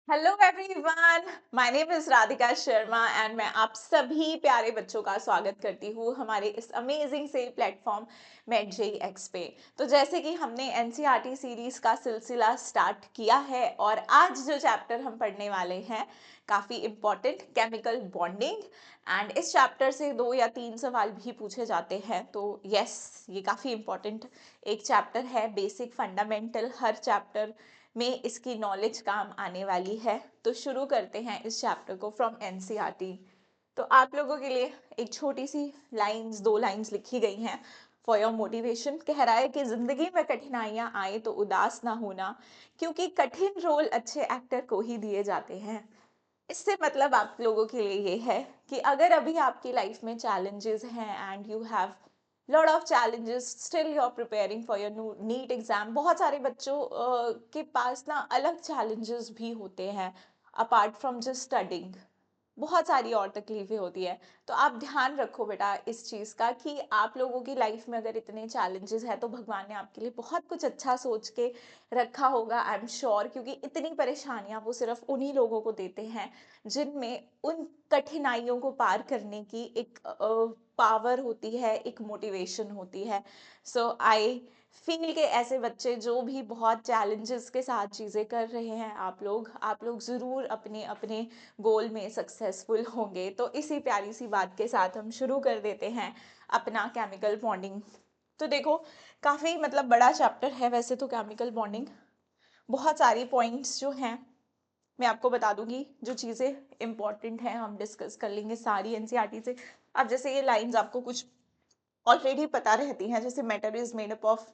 Hello everyone, my name is Radhika Sharma and मैं आप सभी प्यारे बच्चों का स्वागत करती हूँ हमारे इस अमेजिंग से प्लेटफॉर्म मेट जेई एक्स पे। तो जैसे कि हमने एनसीईआरटी सीरीज का सिलसिला स्टार्ट किया है और आज जो चैप्टर हम पढ़ने वाले हैं काफ़ी इम्पोर्टेंट केमिकल बॉन्डिंग। एंड इस चैप्टर से 2 या 3 सवाल भी पूछे जाते हैं, तो यस, ये काफ़ी इम्पोर्टेंट एक चैप्टर है। बेसिक फंडामेंटल हर चैप्टर में इसकी नॉलेज काम आने वाली है। तो शुरू करते हैं इस चैप्टर को फ्रॉम एनसीईआरटी। तो आप लोगों के लिए एक छोटी सी लाइंस, 2 लाइंस लिखी गई हैं फॉर योर मोटिवेशन। कह रहा है कि जिंदगी में कठिनाइयां आए तो उदास ना होना, क्योंकि कठिन रोल अच्छे एक्टर को ही दिए जाते हैं। इससे मतलब आप लोगों के लिए ये है कि अगर अभी आपकी लाइफ में चैलेंजेस हैं and you have lot of challenges, still you are preparing for your NEET exam. बहुत सारे बच्चों के पास ना अलग चैलेंजेस भी होते हैं अपार्ट फ्रॉम जस्ट स्टडिंग। बहुत सारी और तकलीफें होती है। तो आप ध्यान रखो बेटा इस चीज़ का कि आप लोगों की लाइफ में अगर इतने चैलेंजेस है तो भगवान ने आपके लिए बहुत कुछ अच्छा सोच के रखा होगा, आई एम श्योर। क्योंकि इतनी परेशानियां वो सिर्फ उन्हीं लोगों को देते हैं जिनमें उन कठिनाइयों को पार करने की एक पावर होती है, एक मोटिवेशन होती है। सो आई फील के ऐसे बच्चे जो भी बहुत चैलेंजेस के साथ चीज़ें कर रहे हैं, आप लोग ज़रूर अपने अपने गोल में सक्सेसफुल होंगे। तो इसी प्यारी सी बात के साथ हम शुरू कर देते हैं अपना केमिकल बॉन्डिंग। तो देखो, काफ़ी मतलब बड़ा चैप्टर है वैसे तो केमिकल बॉन्डिंग। बहुत सारी पॉइंट्स जो हैं मैं आपको बता दूंगी, जो चीज़ें इंपॉर्टेंट हैं हम डिस्कस कर लेंगे सारी एनसीईआरटी से। अब जैसे ये लाइंस आपको कुछ ऑलरेडी पता रहती हैं, जैसे matter is made up of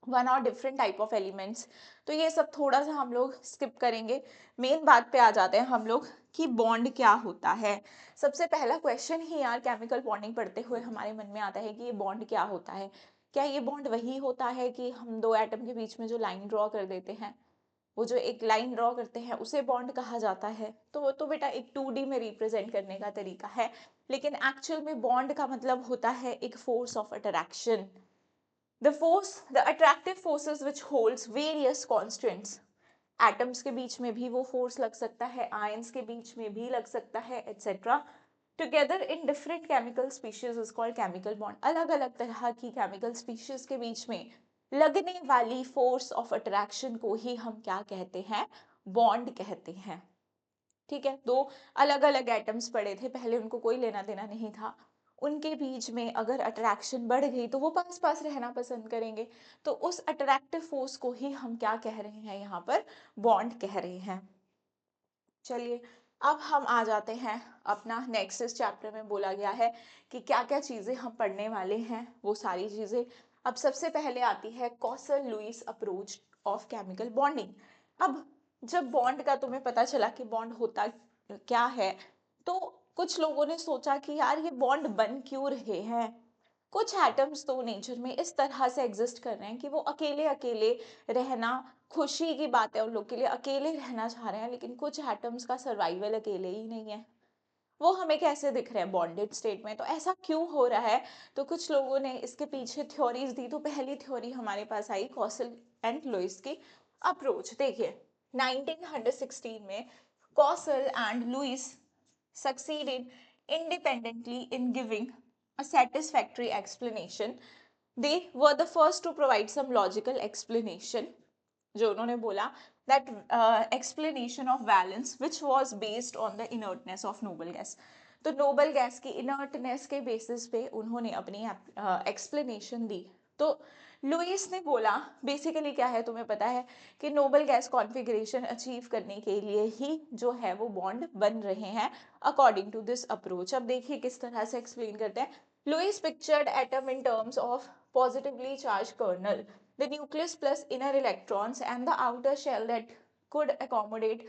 one और डिफरेंट टाइप ऑफ एलिमेंट्स, तो ये सब थोड़ा सा हम लोग स्किप करेंगे। मेन बात पे आ जाते हैं हम लोग कि बॉन्ड क्या होता है। सबसे पहला क्वेश्चन ही यार केमिकल बॉन्डिंग पढ़ते हुए हमारे मन में आता है कि ये बॉन्ड क्या होता है। क्या ये बॉन्ड वही होता है कि हम दो एटम के बीच में जो लाइन ड्रॉ कर देते हैं, वो जो एक लाइन ड्रॉ करते हैं उसे बॉन्ड कहा जाता है? तो वो तो बेटा एक 2D में रिप्रेजेंट करने का तरीका है। लेकिन एक्चुअल में बॉन्ड का मतलब होता है एक force of attraction. The attractive forces which holds various constants. Atoms के बीच में भी वो फोर्स लग सकता है, आयंस के बीच में भी लग सकता है, etcetera. Together in different chemical species is called chemical bond. अलग अलग तरह की केमिकल स्पीशीज के बीच में लगने वाली फोर्स ऑफ अट्रैक्शन को ही हम क्या कहते हैं? बॉन्ड कहते हैं। ठीक है, दो अलग अलग एटम्स पड़े थे पहले, उनको कोई लेना देना नहीं था। उनके बीच में अगर अट्रैक्शन बढ़ गई तो वो पास पास रहना पसंद करेंगे। तो उस अट्रैक्टिव फोर्स को ही हम क्या कह रहे हैं यहाँ पर? बॉन्ड कह रहे हैं। चलिए, अब हम आ जाते हैं अपना नेक्स्ट। इस चैप्टर में बोला गया है कि क्या क्या चीज़ें हम पढ़ने वाले हैं, वो सारी चीज़ें। अब सबसे पहले आती है Kossel Lewis approach of chemical bonding. अब जब बॉन्ड का तुम्हें पता चला कि बॉन्ड होता क्या है, तो कुछ लोगों ने सोचा कि यार ये बॉन्ड बन क्यों रहे हैं। कुछ एटम्स तो नेचर में इस तरह से एग्जिस्ट कर रहे हैं कि वो अकेले अकेले रहना खुशी की बात है, उन लोग के लिए अकेले रहना चाह रहे हैं। लेकिन कुछ एटम्स का सर्वाइवल अकेले ही नहीं है, वो हमें कैसे दिख रहे हैं? बॉन्डेड स्टेट में। तो ऐसा क्यों हो रहा है? तो कुछ लोगों ने इसके पीछे थ्योरीज दी। तो पहली थ्योरी हमारे पास आई कॉसल एंड लुईस की अप्रोच। देखिए, 1916 में Kossel and Lewis succeeded independently in giving a satisfactory explanation. They were the first to provide some logical explanation. जो उन्होंने बोला that explanation of valence which was based on the inertness of noble gas. तो noble gas की inertness के basis पे उन्होंने अपनी explanation दी। तो लुईस ने बोला बेसिकली क्या है तुम्हें पता है कि नोबल गैस कॉन्फ़िगरेशन अचीव करने के लिए ही जो है वो बॉन्ड बन रहे हैं अकॉर्डिंग टू दिस अप्रोच। अब देखिए किस तरह से एक्सप्लेन करते हैं। Lewis pictured atom in terms of positively charge kernel, the nucleus plus inner electrons and the outer shell that could accommodate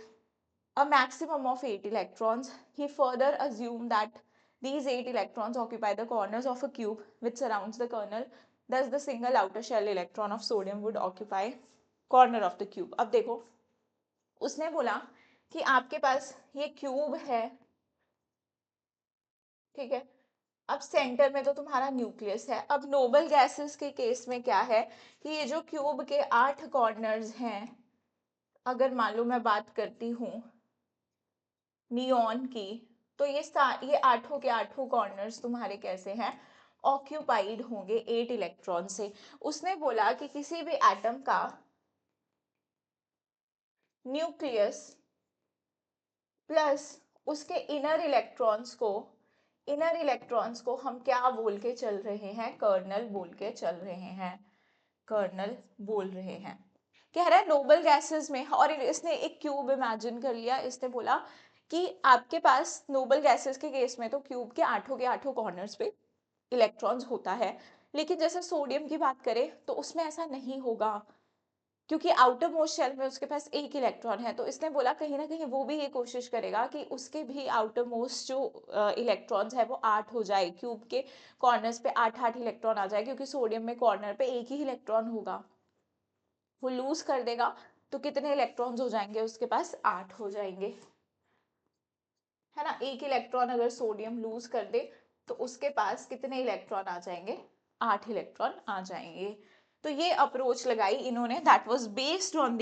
a maximum of 8 electrons. He further assumed that these 8 electrons occupy the corners of a cube which surrounds the kernel. Thus the single outer shell electron of sodium would occupy corner of the cube. अब देखो, उसने बोला कि आपके पास ये cube है, ठीक है। अब सेंटर में तो तुम्हारा न्यूक्लियस है। अब नोबल गैसेस के केस में क्या है कि ये जो क्यूब के 8 कॉर्नर्स हैं, अगर मान लो मैं बात करती हूँ नियॉन की, तो ये आठों के आठों कॉर्नर्स तुम्हारे कैसे हैं, ऑक्यूपाइड होंगे 8 इलेक्ट्रॉन से। उसने बोला कि किसी भी एटम का न्यूक्लियस प्लस उसके इनर इलेक्ट्रॉन्स को हम क्या बोल के चल रहे हैं, कर्नल बोल के चल रहे हैं, कर्नल बोल रहे हैं। कह रहा है नोबल गैसेस में, और इसने एक क्यूब इमेजिन कर लिया। इसने बोला कि आपके पास नोबल गैसेस के केस में तो क्यूब के आठों कॉर्नर्स पे इलेक्ट्रॉन्स होता है, लेकिन जैसे सोडियम की बात करें तो उसमें ऐसा नहीं होगा, क्योंकि आउटर मोस्ट शेल में उसके पास एक इलेक्ट्रॉन है। तो इसने बोला कहीं ना कहीं वो भी ये कोशिश करेगा कि उसके भी आउटर मोस्ट जो इलेक्ट्रॉन्स है वो 8 हो जाए, क्यूब के कॉर्नर्स पे 8 इलेक्ट्रॉन आ जाए, क्योंकि सोडियम में कॉर्नर पे एक ही इलेक्ट्रॉन होगा। वो लूज कर देगा तो कितने इलेक्ट्रॉन्स हो जाएंगे उसके पास, 8 हो जाएंगे, है ना। एक इलेक्ट्रॉन अगर सोडियम लूज कर दे तो उसके पास कितने इलेक्ट्रॉन आ जाएंगे, 8 इलेक्ट्रॉन आ जाएंगे। तो ये अप्रोच लगाई इन्होंने, that was based on the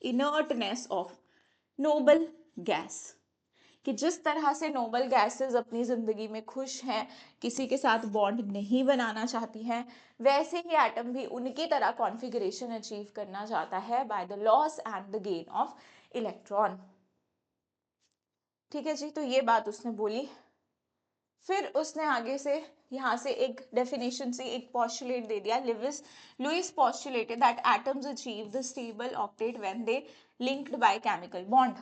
inertness of noble gas, कि जिस तरह से नोबल गैसेस अपनी जिंदगी में खुश हैं, किसी के साथ बॉन्ड नहीं बनाना चाहती हैं, वैसे ही एटम भी उनकी तरह कॉन्फ़िगरेशन अचीव करना चाहता है bye the loss and the gain of electron. ठीक है जी, तो ये बात उसने बोली। फिर उसने आगे से यहाँ से एक डेफिनेशन से एक पॉस्टुलेट दे दिया, Louis postulated that atoms achieve the stable octet when they linked by chemical bond।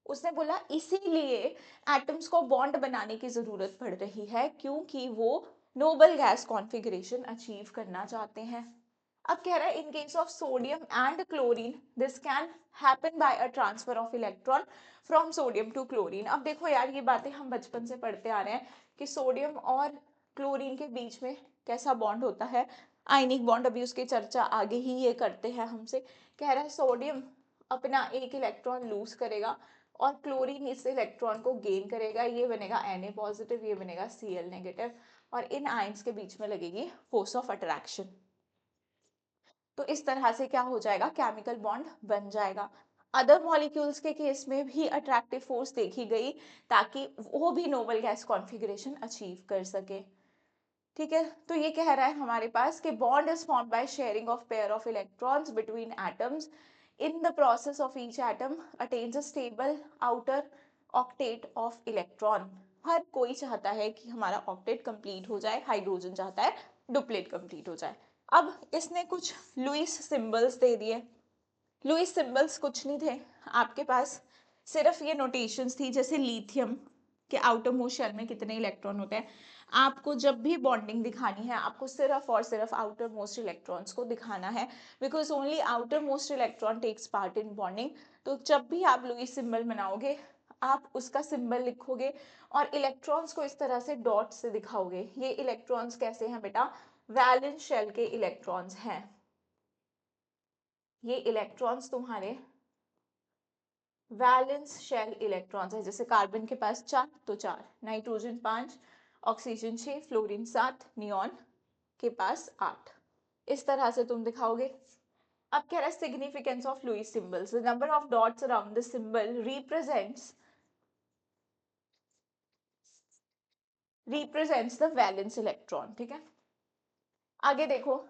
उसने बोला इसीलिए एटम्स को बॉन्ड बनाने की जरूरत पड़ रही है, क्योंकि वो नोबल गैस कॉन्फ़िगरेशन अचीव करना चाहते हैं। अब कह रहा है in case of sodium and chlorine this can happen by a transfer of electron from sodium to chlorine. अब देखो यार, ये बातें हम बचपन से पढ़ते आ रहे हैं कि सोडियम और क्लोरीन के बीच में कैसा बॉन्ड होता है, आयनिक बॉन्ड। अभी उसकी चर्चा आगे ही ये करते हैं हमसे। कह रहा है सोडियम अपना एक इलेक्ट्रॉन लूज करेगा और क्लोरीन इस इलेक्ट्रॉन को गेन करेगा, ये बनेगा Na पॉजिटिव, ये बनेगा Cl नेगेटिव, और इन आयंस के बीच में लगेगी फोर्स ऑफ अट्रैक्शन। तो इस तरह से क्या हो जाएगा, केमिकल बॉन्ड बन जाएगा। अदर मॉलिक्यूल्स के केस में भी अट्रैक्टिव फोर्स देखी गई, ताकि वो भी नोबल गैस कॉन्फ़िगरेशन अचीव कर सके। ठीक है, तो ये कह रहा है हमारे पास कि bond is formed by sharing of pair of electrons between atoms. In the process of each atom attains a stable outer octet of electron. हर कोई चाहता है कि हमारा ऑक्टेट कंप्लीट हो जाए, हाइड्रोजन चाहता है डुप्लेट कंप्लीट हो जाए। अब इसने कुछ लुईस सिंबल्स दे दिए। लुईस सिंबल्स कुछ नहीं थे आपके पास, सिर्फ ये नोटेशंस थी, जैसे लिथियम के आउटर मोस्ट शेल में कितने इलेक्ट्रॉन होते हैं। आपको जब भी बॉन्डिंग दिखानी है, आपको सिर्फ और सिर्फ आउटर मोस्ट इलेक्ट्रॉन्स को दिखाना है, because only outer most electron takes part in bonding. तो जब भी आप लुईस सिंबल बनाओगे, आप उसका सिंबल लिखोगे और इलेक्ट्रॉन्स को इस तरह से डॉट से दिखाओगे। ये इलेक्ट्रॉन्स कैसे हैं बेटा, वैलेंस शेल के इलेक्ट्रॉन्स हैं। ये इलेक्ट्रॉन्स तुम्हारे वैलेंस शेल इलेक्ट्रॉन्स है। जैसे कार्बन के पास 4 तो 4, नाइट्रोजन 5, ऑक्सीजन 6, फ्लोरीन 7, नियॉन के पास 8। इस तरह से तुम दिखाओगे। अब कह रहा है significance of Lewis symbols, the number of dots around the symbol represents the valence electron. ठीक है, आगे देखो,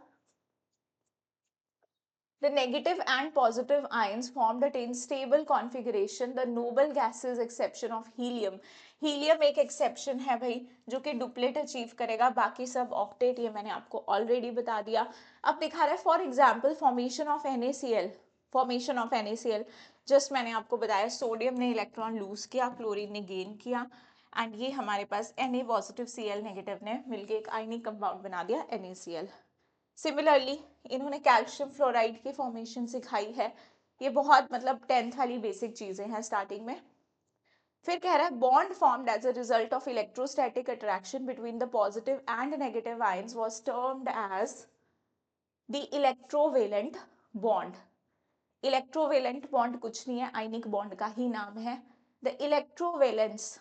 the negative and positive ions formed attain stable configuration, the noble gases exception of helium। Helium एक exception है भाई, जो कि duplet achieve करेगा, बाकी सब ऑक्टेट, ये मैंने आपको ऑलरेडी बता दिया। अब दिखा रहा है for example formation of NaCl, formation of NaCl just मैंने आपको बताया, सोडियम ने इलेक्ट्रॉन लूज किया, क्लोरीन ने गेन किया, एंड ये हमारे पास Na पॉजिटिव Cl नेगेटिव ने मिलकर एक आयनिक कंपाउंड बना दिया NaCl। सिमिलरली इन्होंने कैल्शियम फ्लोराइड की फॉर्मेशन सिखाई है। ये बहुत मतलब 10th वाली बेसिक चीजें हैं स्टार्टिंग में। फिर कह रहा है bond formed as a result of electrostatic attraction between the positive and negative ions was termed as the electrovalent bond. Electrovalent bond कुछ नहीं है, आयनिक बॉन्ड का ही नाम है। The electrovalence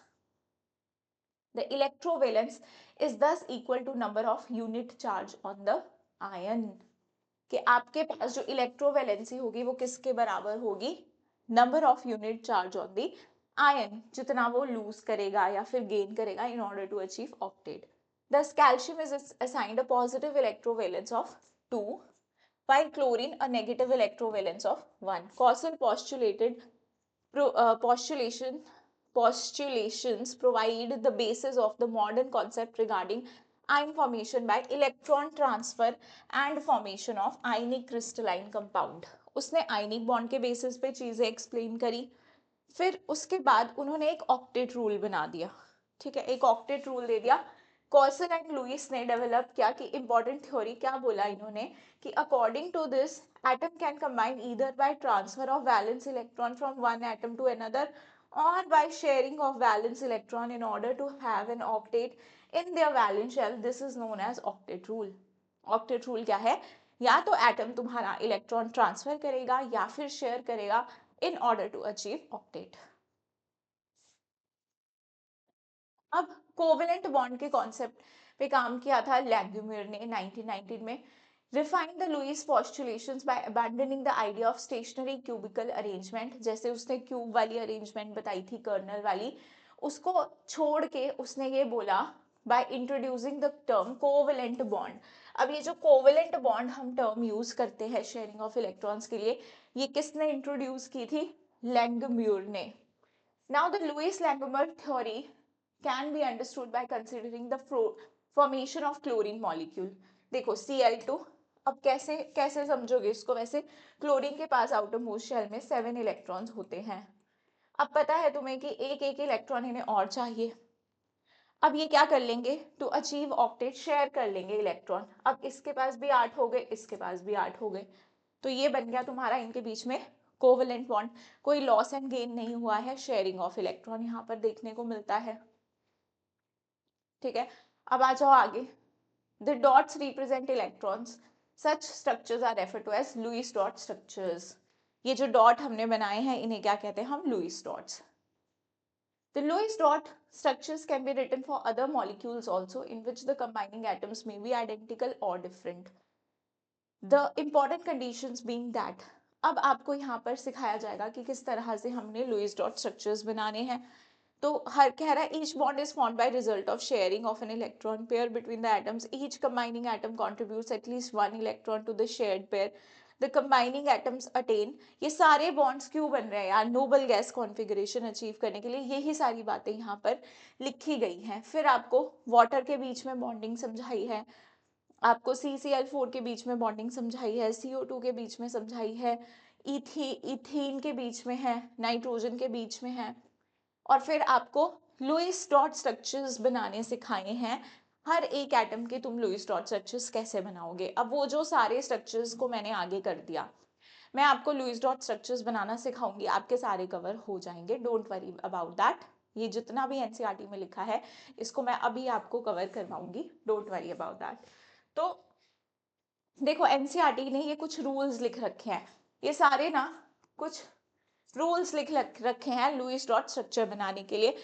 is thus equal to number of unit charge on the ion। कि आपके पास जो इलेक्ट्रोवैलेंसी होगी वो किसके बराबर होगी, number of unit charge on the ion, जितना वो लूज करेगा या फिर गेन करेगा in order to achieve octet. Thus, calcium is assigned a positive electrovalence of 2, while chlorine a negative electrovalence of 1. Causal postulations provide the basis of the modern concept regarding ion formation by electron transfer and formation of ionic crystalline compound. उसने ionic bond के basis पे चीजें explain करी, फिर उसके बाद उन्होंने एक ऑक्टेट रूल बना दिया. ठीक है, एक ऑक्टेट रूल दे दिया. कॉर्सल एंड लुइस ने डेवलप किया कि इंपॉर्टेंट थ्योरी क्या बोला इन्होंने कि according to this atom can combine either by transfer of valence electron from one atom to another or by sharing of valence electron in order to have an octet in their valence shell. This is known as octet rule. Octet rule क्या है, या तो atom तुम्हारा electron transfer करेगा या फिर share करेगा in order to achieve octet. अब कोवेलेंट बॉन्ड के कॉन्सेप्ट पे काम किया था लैंगम्यूर ने 1919 में. Refine the Lewis postulations by abandoning the idea of stationary cubical arrangement. जैसे उसने क्यूब वाली अरेंजमेंट बताई थी कर्नल वाली, उसको छोड़ के उसने ये बोला by introducing the term covalent bond. अब ये जो कोवेलेंट बॉन्ड हम टर्म यूज करते हैं शेयरिंग ऑफ इलेक्ट्रॉन्स के लिए, ये किसने इंट्रोड्यूस की थी, लैंगम्यूर ने. Now the Lewis-Langmuir theory can be understood by considering the formation of chlorine molecule. देखो Cl2, अब कैसे कैसे समझोगे इसको, वैसे क्लोरीन के पास आउटर मोस्ट शेल में 7 इलेक्ट्रॉन्स होते हैं. अब पता है तुम्हें कि एक एक इलेक्ट्रॉन इन्हें और चाहिए. अब ये क्या कर लेंगे, टू अचीव ऑक्टेट शेयर कर लेंगे इलेक्ट्रॉन. अब इसके पास भी 8 हो गए, इसके पास भी 8 हो गए, तो ये बन गया तुम्हारा इनके बीच में कोवेलेंट बॉन्ड. कोई लॉस एंड गेन नहीं हुआ है, शेयरिंग ऑफ इलेक्ट्रॉन यहाँ पर देखने को मिलता है. ठीक है, अब आ जाओ आगे. The dots represent electrons. Such structures are refer to as Lewis dot structures. ये जो डॉट हमने बनाए हैं इन्हें क्या कहते हैं हम, Lewis dots. The Lewis dot structures can be written for other molecules also in which the combining atoms may be identical or different. The important conditions being that, अब आपको यहाँ पर सिखाया जाएगा कि किस तरह से हमने लुईस डॉट स्ट्रक्चर्स बनाने हैं. तो हर कह रहा है each bond is formed by result of sharing of an electron pair between the atoms. Each combining atom contributes at least one electron to the shared pair. The combining atoms attain. ये सारे bonds क्यों बन रहे हैं यार, Nobel gas configuration achieve करने के लिए. यही सारी बातें यहाँ पर लिखी गई हैं. फिर आपको वाटर के बीच में बॉन्डिंग समझाई है, आपको CCl4 के बीच में बॉन्डिंग समझाई है, CO2 के बीच में समझाई है, इथीन के बीच में है, नाइट्रोजन के बीच में है, और फिर आपको लुईस डॉट स्ट्रक्चर्स बनाने सिखाए हैं. हर एक एटम के तुम लुईस डॉट स्ट्रक्चर्स कैसे बनाओगे. अब वो जो सारे स्ट्रक्चर्स को मैंने आगे कर दिया, मैं आपको लुईस डॉट स्ट्रक्चर्स बनाना सिखाऊंगी, आपके सारे कवर हो जाएंगे, डोंट वरी अबाउट दैट. ये जितना भी एनसीईआरटी में लिखा है इसको मैं अभी आपको कवर करवाऊंगी, डोंट वरी अबाउट दैट. तो देखो एनसीईआरटी ने ये कुछ रूल्स लिख रखे हैं, ये सारे ना कुछ रूल्स लिख रखे हैं लुईस डॉट स्ट्रक्चर बनाने के लिए.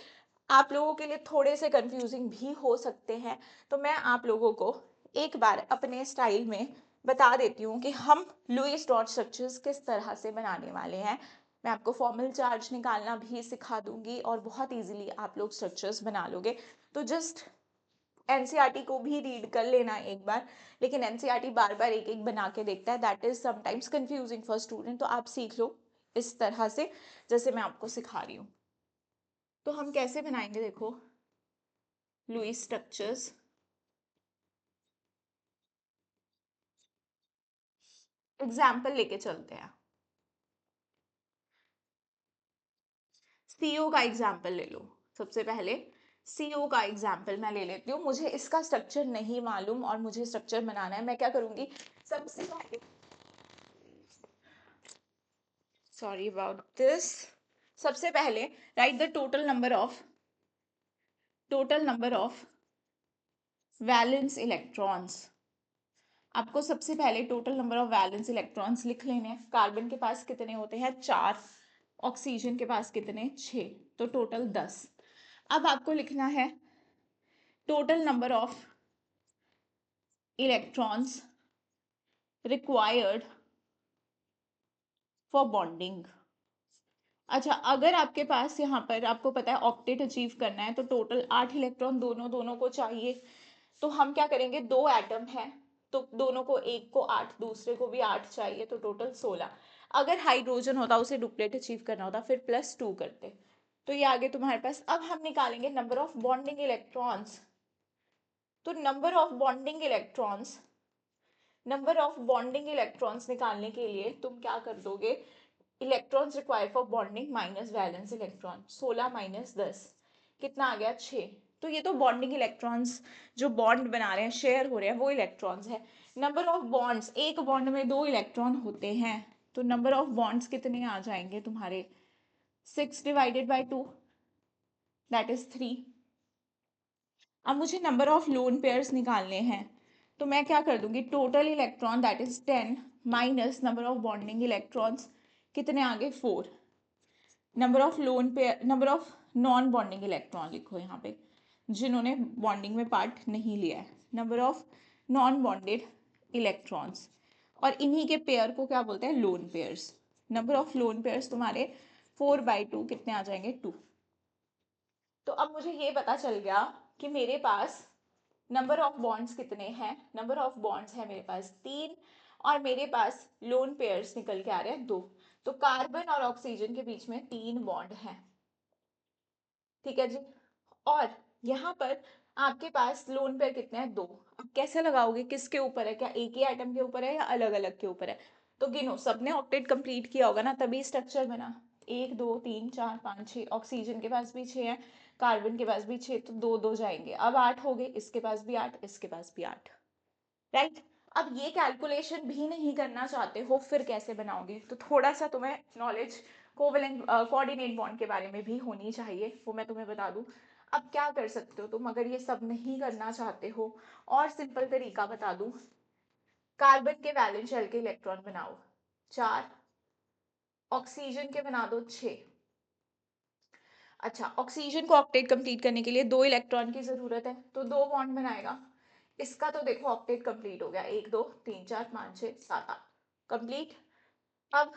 आप लोगों के लिए थोड़े से कंफ्यूजिंग भी हो सकते हैं, तो मैं आप लोगों को एक बार अपने स्टाइल में बता देती हूँ कि हम लुईस डॉट स्ट्रक्चर्स किस तरह से बनाने वाले हैं. मैं आपको फॉर्मल चार्ज निकालना भी सिखा दूंगी और बहुत इजीली आप लोग स्ट्रक्चर्स बना लोगे. तो जस्ट एनसीईआरटी को भी रीड कर लेना एक बार, लेकिन एनसीईआरटी बार बार एक एक बना के देखता है, that is sometimes confusing for student. तो आप सीख लो इस तरह से जैसे मैं आपको सिखा रही हूँ. तो हम कैसे बनाएंगे, देखो लुईस स्ट्रक्चर्स. एग्जाम्पल लेके चलते हैं. सीओ का एग्जाम्पल ले लो. सबसे पहले सीओ का एग्जाम्पल मैं ले लेती हूँ. मुझे इसका स्ट्रक्चर नहीं मालूम और मुझे स्ट्रक्चर बनाना है. मैं क्या करूंगी, सबसे पहले, सॉरी अबाउट दिस, सबसे पहले right the total number of valence electrons. आपको सबसे पहले total number of valence electrons लिख लेने हैं. कार्बन के पास कितने होते हैं, 4. ऑक्सीजन के पास कितने, 6. तो टोटल 10. अब आपको लिखना है total number of electrons required for bonding. अच्छा, अगर आपके पास यहाँ पर आपको पता है ऑक्टेट अचीव करना है तो टोटल 8 इलेक्ट्रॉन दोनों दोनों को चाहिए। तो हम क्या करेंगे, दो एटम है तो दोनों को, एक को 8 दूसरे को भी 8 चाहिए, तो टोटल 16। अगर हाइड्रोजन होता उसे डुप्लेट अचीव करना होता फिर +2 करते। तो ये आगे तुम्हारे पास। अब हम निकालेंगे नंबर ऑफ बॉन्डिंग इलेक्ट्रॉन्स। तो नंबर ऑफ बॉन्डिंग इलेक्ट्रॉन्स निकालने के लिए तुम क्या कर दोगे, electrons require for bonding minus valence electron, 16 minus 10 कितना आ गया, 6। तो ये तो बॉन्डिंग इलेक्ट्रॉन्स जो बॉन्ड बना रहे हैं, शेयर हो रहे हैं, वो इलेक्ट्रॉन्स है। नंबर ऑफ बॉन्ड्स, एक बॉन्ड में 2 इलेक्ट्रॉन होते हैं, तो नंबर ऑफ बॉन्ड्स कितने आ जाएंगे तुम्हारे, 6 डिवाइडेड बाई 2 दैट इज 3। अब मुझे नंबर ऑफ लोन पेयर्स निकालने हैं, तो मैं क्या कर दूंगी, total electron that is 10 minus number of bonding electrons, कितने आगे 4। Number of lone pair, number of non bonding electron लिखो यहाँ पे, जिन्होंने बॉन्डिंग में पार्ट नहीं लिया है, number of non bonded electrons, और इन्हीं के पेयर को क्या बोलते हैं, lone pairs. Number of lone pairs तुम्हारे 4/2 कितने आ जाएंगे, 2। तो अब मुझे ये पता चल गया कि मेरे पास नंबर ऑफ बॉन्ड्स कितने हैं, नंबर ऑफ बॉन्ड्स है मेरे पास 3, और मेरे पास लोन पेयर्स निकल के आ रहे हैं 2। तो कार्बन और ऑक्सीजन के बीच में 3 बॉन्ड हैं, ठीक है जी। और यहाँ पर आपके पास लोन पेयर कितने हैं, 2। अब कैसे लगाओगे, किसके ऊपर है, क्या एक ही आइटम के ऊपर है या अलग अलग के ऊपर है, तो गिनो, सबने ऑक्टेट कंप्लीट किया होगा ना, तभी स्ट्रक्चर बना। 1 2 3 4 5 6, ऑक्सीजन के पास भी 6 है, कार्बन के पास भी 6, तो 2 2 जाएंगे, अब 8 हो गए, इसके पास भी 8, इसके पास भी 8, राइट। अब ये कैलकुलेशन भी नहीं करना चाहते हो, फिर कैसे बनाओगे, तो थोड़ा सा तुम्हें नॉलेज कोवेलेंट कोऑर्डिनेट बॉन्ड के बारे में भी होनी चाहिए, वो मैं तुम्हें बता दूं। अब क्या कर सकते हो तुम, अगर ये सब नहीं करना चाहते हो, और सिंपल तरीका बता दूं, कार्बन के वैलेंस शेल के इलेक्ट्रॉन बनाओ 4, ऑक्सीजन के बना दो 6। अच्छा, ऑक्सीजन को ऑक्टेट कंप्लीट करने के लिए 2 इलेक्ट्रॉन की जरूरत है, तो 2 बॉन्ड बनाएगा। इसका तो देखो ऑक्टेट कंप्लीट हो गया, 1 2 3 4 5 6 7 8 कंप्लीट। अब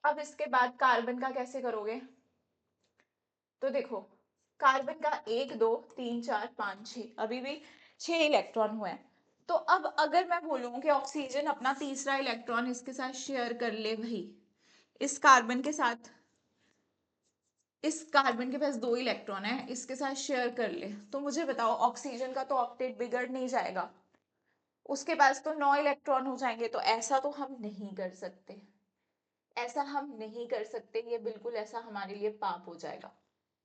अब इसके बाद कार्बन का कैसे करोगे, तो देखो कार्बन का 1 2 3 4 5 6 अभी भी 6 इलेक्ट्रॉन हुए हैं। तो अब अगर मैं बोलूं कि ऑक्सीजन अपना तीसरा इलेक्ट्रॉन इसके साथ शेयर कर ले, वही इस कार्बन के साथ, इस कार्बन के पास 2 इलेक्ट्रॉन है, इसके साथ शेयर कर ले, तो मुझे बताओ ऑक्सीजन का तो ऑक्टेट बिगड़ नहीं जाएगा, उसके पास तो 9 इलेक्ट्रॉन हो जाएंगे। तो ऐसा तो हम नहीं कर सकते, ऐसा हम नहीं कर सकते, ये बिल्कुल ऐसा हमारे लिए पाप हो जाएगा।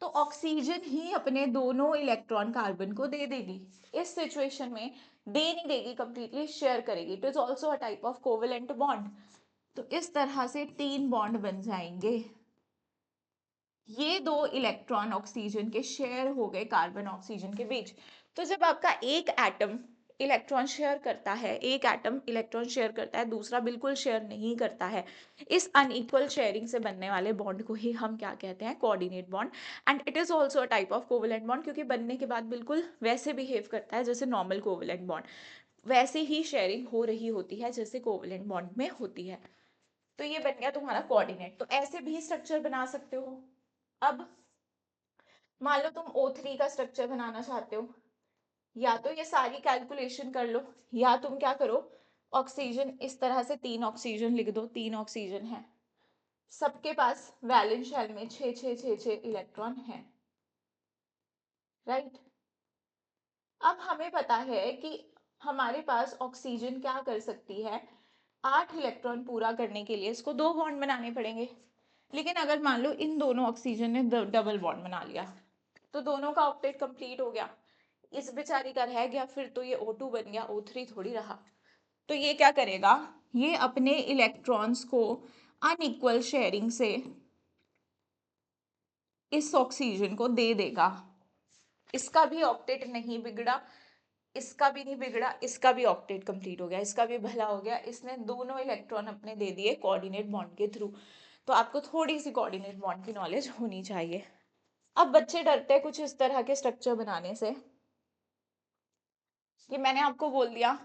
तो ऑक्सीजन ही अपने दोनों इलेक्ट्रॉन कार्बन को दे देगी, इस सिचुएशन में दे नहीं देगी, कंप्लीटली शेयर करेगी। It is also a type of covalent bond. तो इस तरह से 3 बॉन्ड बन जाएंगे, ये 2 इलेक्ट्रॉन ऑक्सीजन के शेयर हो गए कार्बन ऑक्सीजन के बीच। तो जब आपका एक एटम इलेक्ट्रॉन शेयर करता है, एक एटम इलेक्ट्रॉन शेयर करता है, दूसरा बिल्कुल शेयर नहीं करता है, इस अनइक्वल शेयरिंग से बनने वाले बॉन्ड को ही हम क्या कहते हैं, coordinate bond. And it is also a type of covalent bond, क्योंकि बनने के बाद बिल्कुल वैसे बिहेव करता है जैसे नॉर्मल कोवेलेंट बॉन्ड, वैसे ही शेयरिंग हो रही होती है जैसे कोवेलेंट बॉन्ड में होती है। तो ये बन गया तुम्हारा कोऑर्डिनेट। तो ऐसे भी स्ट्रक्चर बना सकते हो। अब मान लो तुम O3 का स्ट्रक्चर बनाना चाहते हो, या तो ये सारी कैलकुलेशन कर लो, या तुम क्या करो, ऑक्सीजन इस तरह से 3 ऑक्सीजन लिख दो, 3 ऑक्सीजन है, सबके पास वैलेंस शेल में 6 6 6 6 इलेक्ट्रॉन है, राइट। अब हमें पता है कि हमारे पास ऑक्सीजन क्या कर सकती है, 8 इलेक्ट्रॉन पूरा करने के लिए इसको 2 बॉन्ड बनाने पड़ेंगे। लेकिन अगर मान लो इन दोनों ऑक्सीजन ने डबल बॉन्ड बना लिया, तो दोनों का ऑक्टेट कंप्लीट हो गया, इस बेचारी का रह गया, फिर तो ये O2 बन गया, O3 थोड़ी रहा। तो ये क्या करेगा, ये अपने इलेक्ट्रॉन्स को अनइक्वल शेयरिंग से इस ऑक्सीजन को दे देगा। इसका भी ऑक्टेट नहीं बिगड़ा, इसका भी नहीं बिगड़ा, इसका भी ऑक्टेट कंप्लीट हो गया, इसका भी भला हो गया, इसने दोनों इलेक्ट्रॉन अपने दे दिए कोऑर्डिनेट बॉन्ड के थ्रू। तो आपको थोड़ी सी कोऑर्डिनेट बॉन्ड की नॉलेज होनी चाहिए। अब बच्चे डरते हैं कुछ इस तरह के स्ट्रक्चर बनाने से, कि मैंने आपको बोल दिया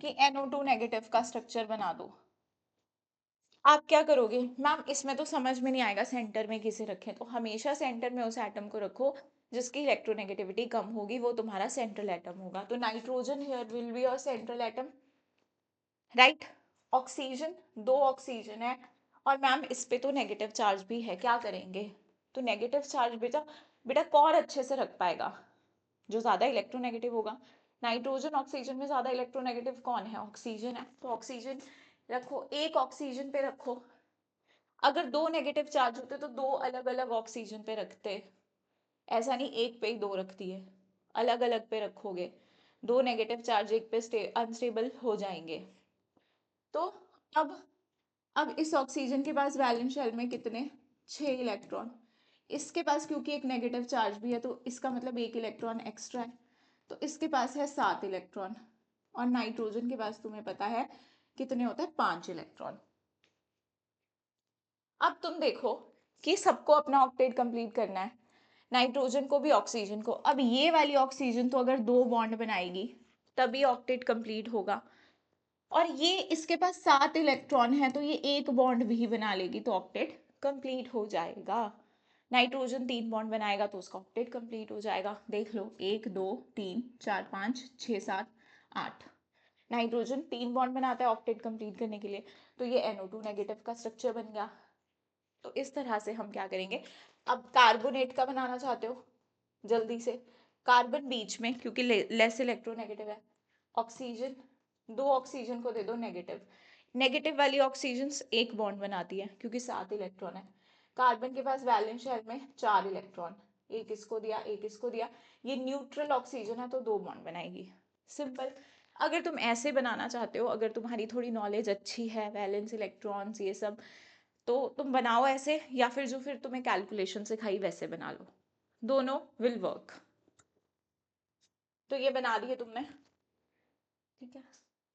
कि NO2 नेगेटिव का स्ट्रक्चर बना दो। आप क्या करोगे मैम, इसमें तो समझ में नहीं आएगा सेंटर में किसे रखें, तो हमेशा सेंटर में उस एटम को रखो जिसकी इलेक्ट्रोनेगेटिविटी कम होगी, वो तुम्हारा सेंट्रल एटम होगा। तो nitrogen here will be your central atom, right. Oxygen, दो ऑक्सीजन है और मैम इस पे तो नेगेटिव चार्ज भी है, क्या करेंगे? तो नेगेटिव चार्ज बेटा बेटा कौन अच्छे से रख पाएगा? जो ज्यादा इलेक्ट्रोनेगेटिव होगा। नाइट्रोजन ऑक्सीजन में ज्यादा इलेक्ट्रोनेगेटिव कौन है? ऑक्सीजन है, तो ऑक्सीजन रखो, एक ऑक्सीजन पे रखो। अगर दो नेगेटिव चार्ज होते तो दो अलग अलग ऑक्सीजन पे रखते, ऐसा नहीं एक पे ही दो रख दिए, अलग अलग पे रखोगे, दो नेगेटिव चार्ज एक पे अनस्टेबल हो जाएंगे। तो अब इस ऑक्सीजन के पास वैलेंस शेल में कितने? 6 इलेक्ट्रॉन। इसके पास क्योंकि एक नेगेटिव चार्ज भी है तो इसका मतलब एक इलेक्ट्रॉन एक्स्ट्रा है, तो इसके पास है 7 इलेक्ट्रॉन। और नाइट्रोजन के पास तुम्हें पता है कितने होते हैं? 5 इलेक्ट्रॉन। अब तुम देखो कि सबको अपना ऑक्टेट कंप्लीट करना है, नाइट्रोजन को भी ऑक्सीजन को। अब ये वाली ऑक्सीजन तो अगर दो बॉन्ड बनाएगी तभी ऑक्टेट कंप्लीट होगा, और ये इसके पास 7 इलेक्ट्रॉन है तो ये एक बॉन्ड भी बना लेगी तो ऑक्टेट कंप्लीट हो जाएगा। नाइट्रोजन 3 बॉन्ड बनाएगा तो उसका ऑक्टेट कंप्लीट हो जाएगा। देख लो, 1 2 3 4 5 6 7 8। नाइट्रोजन 3 बॉन्ड बनाता है ऑक्टेट कंप्लीट करने के लिए, तो ये NO2 नेगेटिव का स्ट्रक्चर बन गया। तो इस तरह से हम क्या करेंगे, अब कार्बोनेट का बनाना चाहते हो जल्दी से, कार्बन बीच में क्योंकि लेस इलेक्ट्रोनेगेटिव है, ऑक्सीजन, दो ऑक्सीजन को दे दो नेगेटिव, नेगेटिव वाली ऑक्सीजन एक बॉन्ड बनाती है क्योंकि 7 इलेक्ट्रॉन है। कार्बन के पास वैलेंस शेल में 4 इलेक्ट्रॉन, एक इसको दिया एक इसको दिया, ये न्यूट्रल ऑक्सीजन है तो दो बॉन्ड बनाएगी। सिंपल। अगर तुम ऐसे बनाना चाहते हो, अगर तुम्हारी थोड़ी नॉलेज अच्छी है वैलेंस इलेक्ट्रॉन्स ये सब, तो तुम बनाओ ऐसे, या फिर जो फिर तुम्हें कैलकुलेशन सिखाई वैसे बना लो, दोनों विल वर्क। तो ये बना दिए तुमने, ठीक है।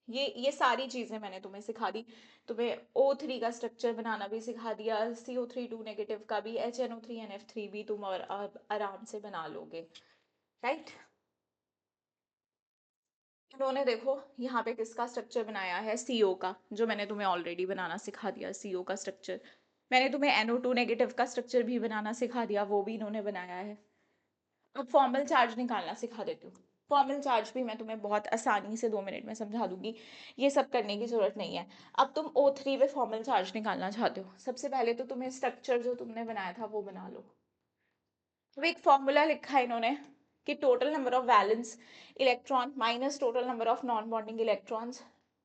ये सारी चीजें मैंने तुम्हें सिखा दी। तुम्हें O3 का स्ट्रक्चर बनाना भी सिखा दिया, CO3 2 नेगेटिव का भी, HNO3 NF3 भी तुम और आराम से बना लोगे, राइट। इन्होंने देखो यहाँ पे किसका स्ट्रक्चर बनाया है? CO का, जो मैंने तुम्हें ऑलरेडी बनाना सिखा दिया CO का स्ट्रक्चर। मैंने तुम्हें NO2 नेगेटिव का स्ट्रक्चर भी बनाना सिखा दिया, वो भी इन्होंने बनाया है। अब फॉर्मल चार्ज निकालना सिखा देती हूँ। फॉर्मल चार्ज भी मैं तुम्हें बहुत आसानी से 2 मिनट में समझा दूंगी, ये सब करने की जरूरत नहीं है। अब तुम O3 पे फॉर्मल चार्ज निकालना चाहते हो, सबसे पहले तो तुम्हें स्ट्रक्चर जो तुमने बनाया था वो बना लो। तो एक फॉर्मूला लिखा है इन्होंने कि total number of valence electron minus total number of non bonding electrons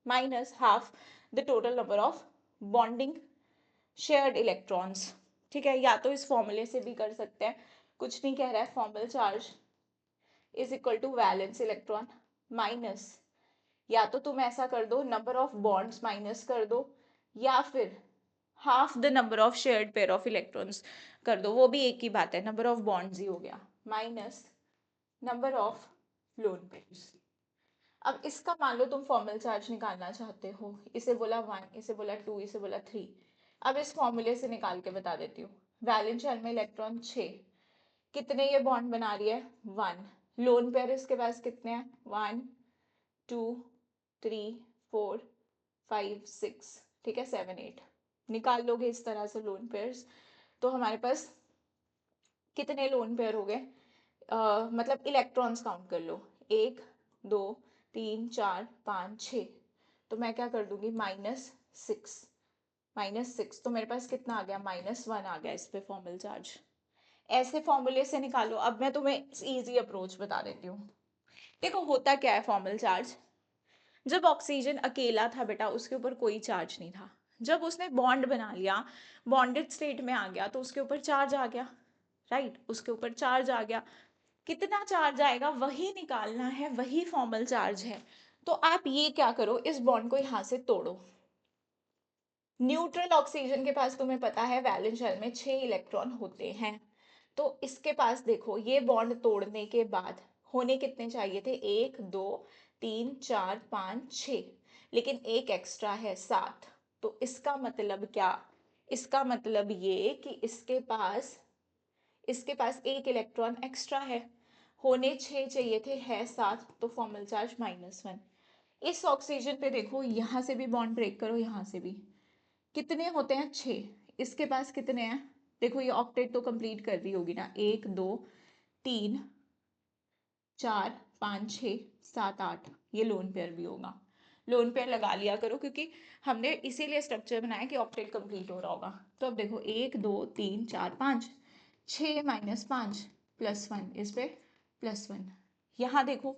minus half the total number of bonding shared electrons. ठीक है, या तो इस फॉर्मूले से भी कर सकते हैं, कुछ नहीं कह रहा है। Formal charge is equal to valence electron minus, या तो तुम ऐसा कर दो नंबर ऑफ बॉन्ड्स माइनस कर दो, या फिर half the number of shared pair of electrons कर दो, वो भी एक ही बात है, नंबर ऑफ बॉन्ड्स ही हो गया, minus number of lone pairs. अब इसका मान लो तुम फॉर्मल चार्ज निकालना चाहते हो, इसे बोला 1, इसे बोला 2, इसे बोला 3। अब इस फॉर्मूले से निकाल के बता देती हूँ। वैलेंस शेल में इलेक्ट्रॉन 6, कितने ये बॉन्ड बना रही है? 1। लोन पेयर इसके पास कितने हैं? 1 2 3 4 5 6, ठीक है, 7 8। निकाल लोगे इस तरह से लोन पेयर्स, तो हमारे पास कितने लोन पेयर हो गए? मतलब इलेक्ट्रॉन्स काउंट कर लो, 1 2 3 4 5 6। तो मैं क्या कर दूंगी? -6, -6, तो मेरे पास कितना आ गया? -1 आ गया इस पे फॉर्मल चार्ज। ऐसे फॉर्मूले से निकालो। अब मैं तुम्हें इजी अप्रोच बता देती हूँ। देखो होता क्या है फॉर्मल चार्ज, जब ऑक्सीजन अकेला था बेटा उसके ऊपर कोई चार्ज नहीं था, जब उसने बॉन्ड बना लिया, बॉन्डेड स्टेट में आ गया तो उसके ऊपर चार्ज आ गया, राइट, उसके ऊपर चार्ज आ गया। कितना चार्ज आएगा वही निकालना है, वही फॉर्मल चार्ज है। तो आप ये क्या करो, इस बॉन्ड को यहां से तोड़ो। न्यूट्रल ऑक्सीजन के पास तुम्हें पता है वैलेंस शेल में 6 इलेक्ट्रॉन होते हैं, तो इसके पास देखो ये बॉन्ड तोड़ने के बाद होने कितने चाहिए थे? 1 2 3 4 5 6, लेकिन एक एक्स्ट्रा है 7। तो इसका मतलब क्या? इसका मतलब ये कि इसके पास एक इलेक्ट्रॉन एक्स्ट्रा है, होने 6 चाहिए थे, है 7, तो फॉर्मल चार्ज -1। इस ऑक्सीजन पे देखो, यहाँ से भी बॉन्ड ब्रेक करो, यहाँ से भी, कितने होते हैं? 6। इसके पास कितने हैं? देखो ये ऑक्टेट तो कंप्लीट कर रही होगी ना, 1 2 3 4 5 6 7 8, ये लोन पेयर भी होगा। लोन पेयर लगा लिया करो, क्योंकि हमने इसीलिए स्ट्रक्चर बनाया कि ऑक्टेट कंप्लीट हो रहा होगा। तो अब देखो 1 2 3 4 5, 6 माइनस 5 प्लस 1, इस पे प्लस 1। यहाँ देखो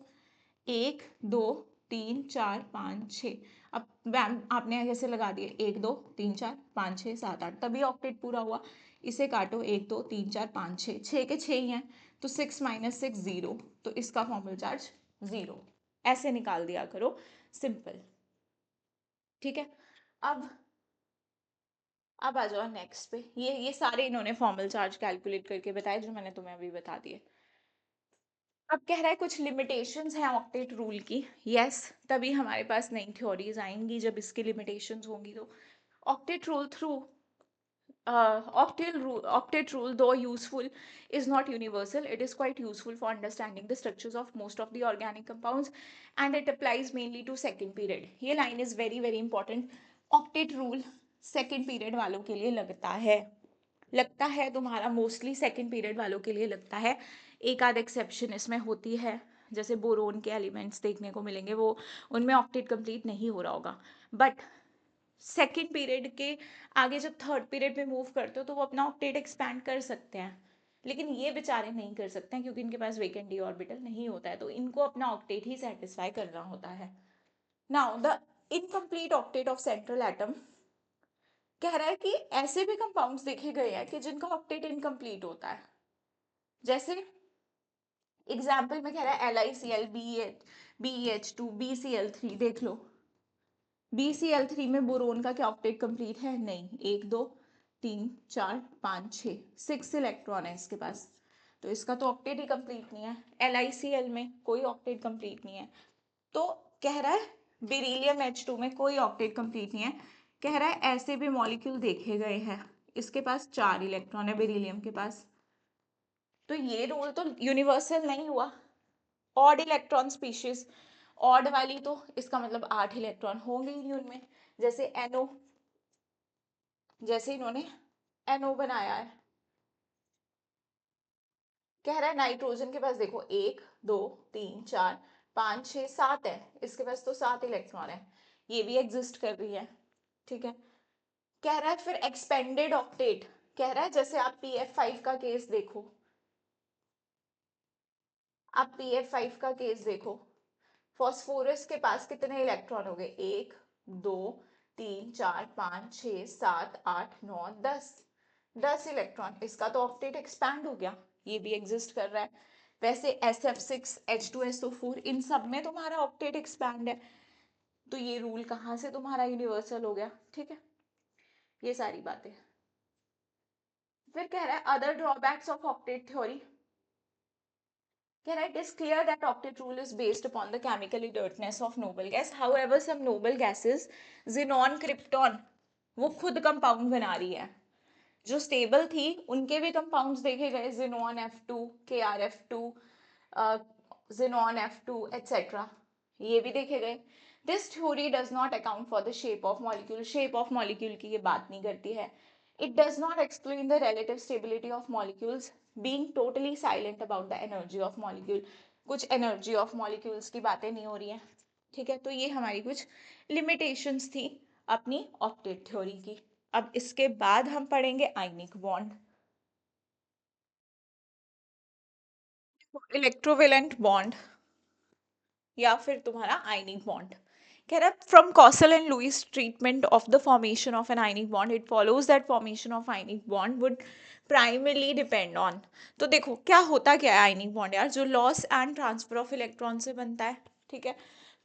1 2 3 4 5 6, अब मैम आपने कैसे लगा दिए? 1 2 3 4 5 6 7 8, तभी ऑक्टेट पूरा हुआ। इसे काटो, 1 2 3 4 5 6, 6 के 6 ही हैं, तो 6 माइनस 6 0, तो इसका फॉर्मल चार्ज 0। ऐसे निकाल दिया करो, सिंपल। ठीक है, अब आ जाओ नेक्स्ट पे। ये सारे इन्होंने फॉर्मल चार्ज कैलकुलेट करके बताए, जो मैंने तुम्हें अभी बता दिए। अब कह रहा है कुछ लिमिटेशंस हैं ऑक्टेट रूल की। यस, तभी हमारे पास नई थ्योरीज आएंगी जब इसकी लिमिटेशंस होंगी। तो octet rule through octet rule, though useful, is not universal. It is quite useful for understanding the structures of most of the organic compounds, and it applies mainly to second period. ये line is very very important. Octet rule second period वालों के लिए लगता है तुम्हारा, mostly second period वालों के लिए लगता है। एक आध एक्सेप्शन इसमें होती है, जैसे बोरोन के एलिमेंट्स देखने को मिलेंगे, वो उनमें ऑक्टेट कंप्लीट नहीं हो रहा होगा। बट सेकेंड पीरियड के आगे जब थर्ड पीरियड में मूव करते हो तो वो अपना ऑक्टेट एक्सपैंड कर सकते हैं, लेकिन ये बेचारे नहीं कर सकते हैं, क्योंकि इनके पास वेकेंट डी ऑर्बिटल नहीं होता है, तो इनको अपना ऑक्टेट ही सेटिस्फाई करना होता है। Now the incomplete octet of central atom, कह रहा है कि ऐसे भी कंपाउंड्स देखे गए हैं कि जिनका ऑक्टेट इनकम्प्लीट होता है। जैसे एग्जाम्पल में कह रहा है LiCl, BeH2, BCl3, देख लो। BCl3 में बोरोन का क्या ऑक्टेट कंप्लीट है? नहीं। 1 2 3 4 5 6, 6 इलेक्ट्रॉन है इसके पास, तो इसका तो ऑक्टेट ही कंप्लीट नहीं है। LiCl में कोई ऑक्टेट कंप्लीट नहीं है। तो कह रहा है बेरिलियम H2 में कोई ऑक्टेट कंप्लीट नहीं है। कह रहा है ऐसे भी मॉलिक्यूल देखे गए हैं, इसके पास 4 इलेक्ट्रॉन है बेरिलियम के पास। तो ये रूल तो यूनिवर्सल नहीं हुआ। ऑड इलेक्ट्रॉन स्पीशीज, ऑड वाली, तो इसका मतलब 8 इलेक्ट्रॉन होंगे ही नहीं उनमें। जैसे NO, जैसे इन्होंने NO बनाया है, कह रहा है नाइट्रोजन के पास देखो 1 2 3 4 5 6 7 है, इसके पास तो 7 इलेक्ट्रॉन है, ये भी एग्जिस्ट कर रही है। ठीक है, कह रहा है फिर एक्सपेंडेड ऑक्टेट, कह रहा है जैसे आप PF5 का केस देखो, आप PF5 का केस देखो, फॉस्फोरस के पास कितने इलेक्ट्रॉन हो गए? 1 2 3 4 5 6 7 8 9 10, 10 इलेक्ट्रॉन, इसका तो ऑक्टेट एक्सपैंड हो गया, ये भी एग्जिस्ट कर रहा है। वैसे SF6H2SO4, इन सब में तुम्हारा ऑक्टेट एक्सपैंड है, तो ये रूल कहाँ से तुम्हारा यूनिवर्सल हो गया? ठीक है, ये सारी बातें। फिर कह रहा है other drawbacks of octet theory, कह रहा है it is clear that octet rule is based upon the chemical inertness of noble gas. However, some noble gases, xenon, krypton, वो खुद कंपाउंड बना रही है। जो स्टेबल थी उनके भी कंपाउंड्स देखे गए, xenon F2, KrF2, xenon F2 etc. ये भी देखे गए। This theory does not account for the shape of molecule. shape of molecule की ये बात नहीं करती है। It does not explain the relative stability of molecules, being totally silent about the energy of molecule. कुछ energy of molecules की बातें नहीं हो रही हैं। ठीक है, तो ये हमारी कुछ limitations थी अपनी ऑक्टेट थ्योरी की। अब इसके बाद हम पढ़ेंगे आयनिक बॉन्ड, इलेक्ट्रोवेलेंट बॉन्ड, या फिर तुम्हारा आयनिक बॉन्ड। कह रहा है from Kossel and Lewis treatment of the formation of an ionic bond it follows that formation of ionic bond would primarily depend on. तो देखो क्या होता क्या है आयनिक बॉन्ड यार, जो loss and transfer of electron से बनता है। ठीक है,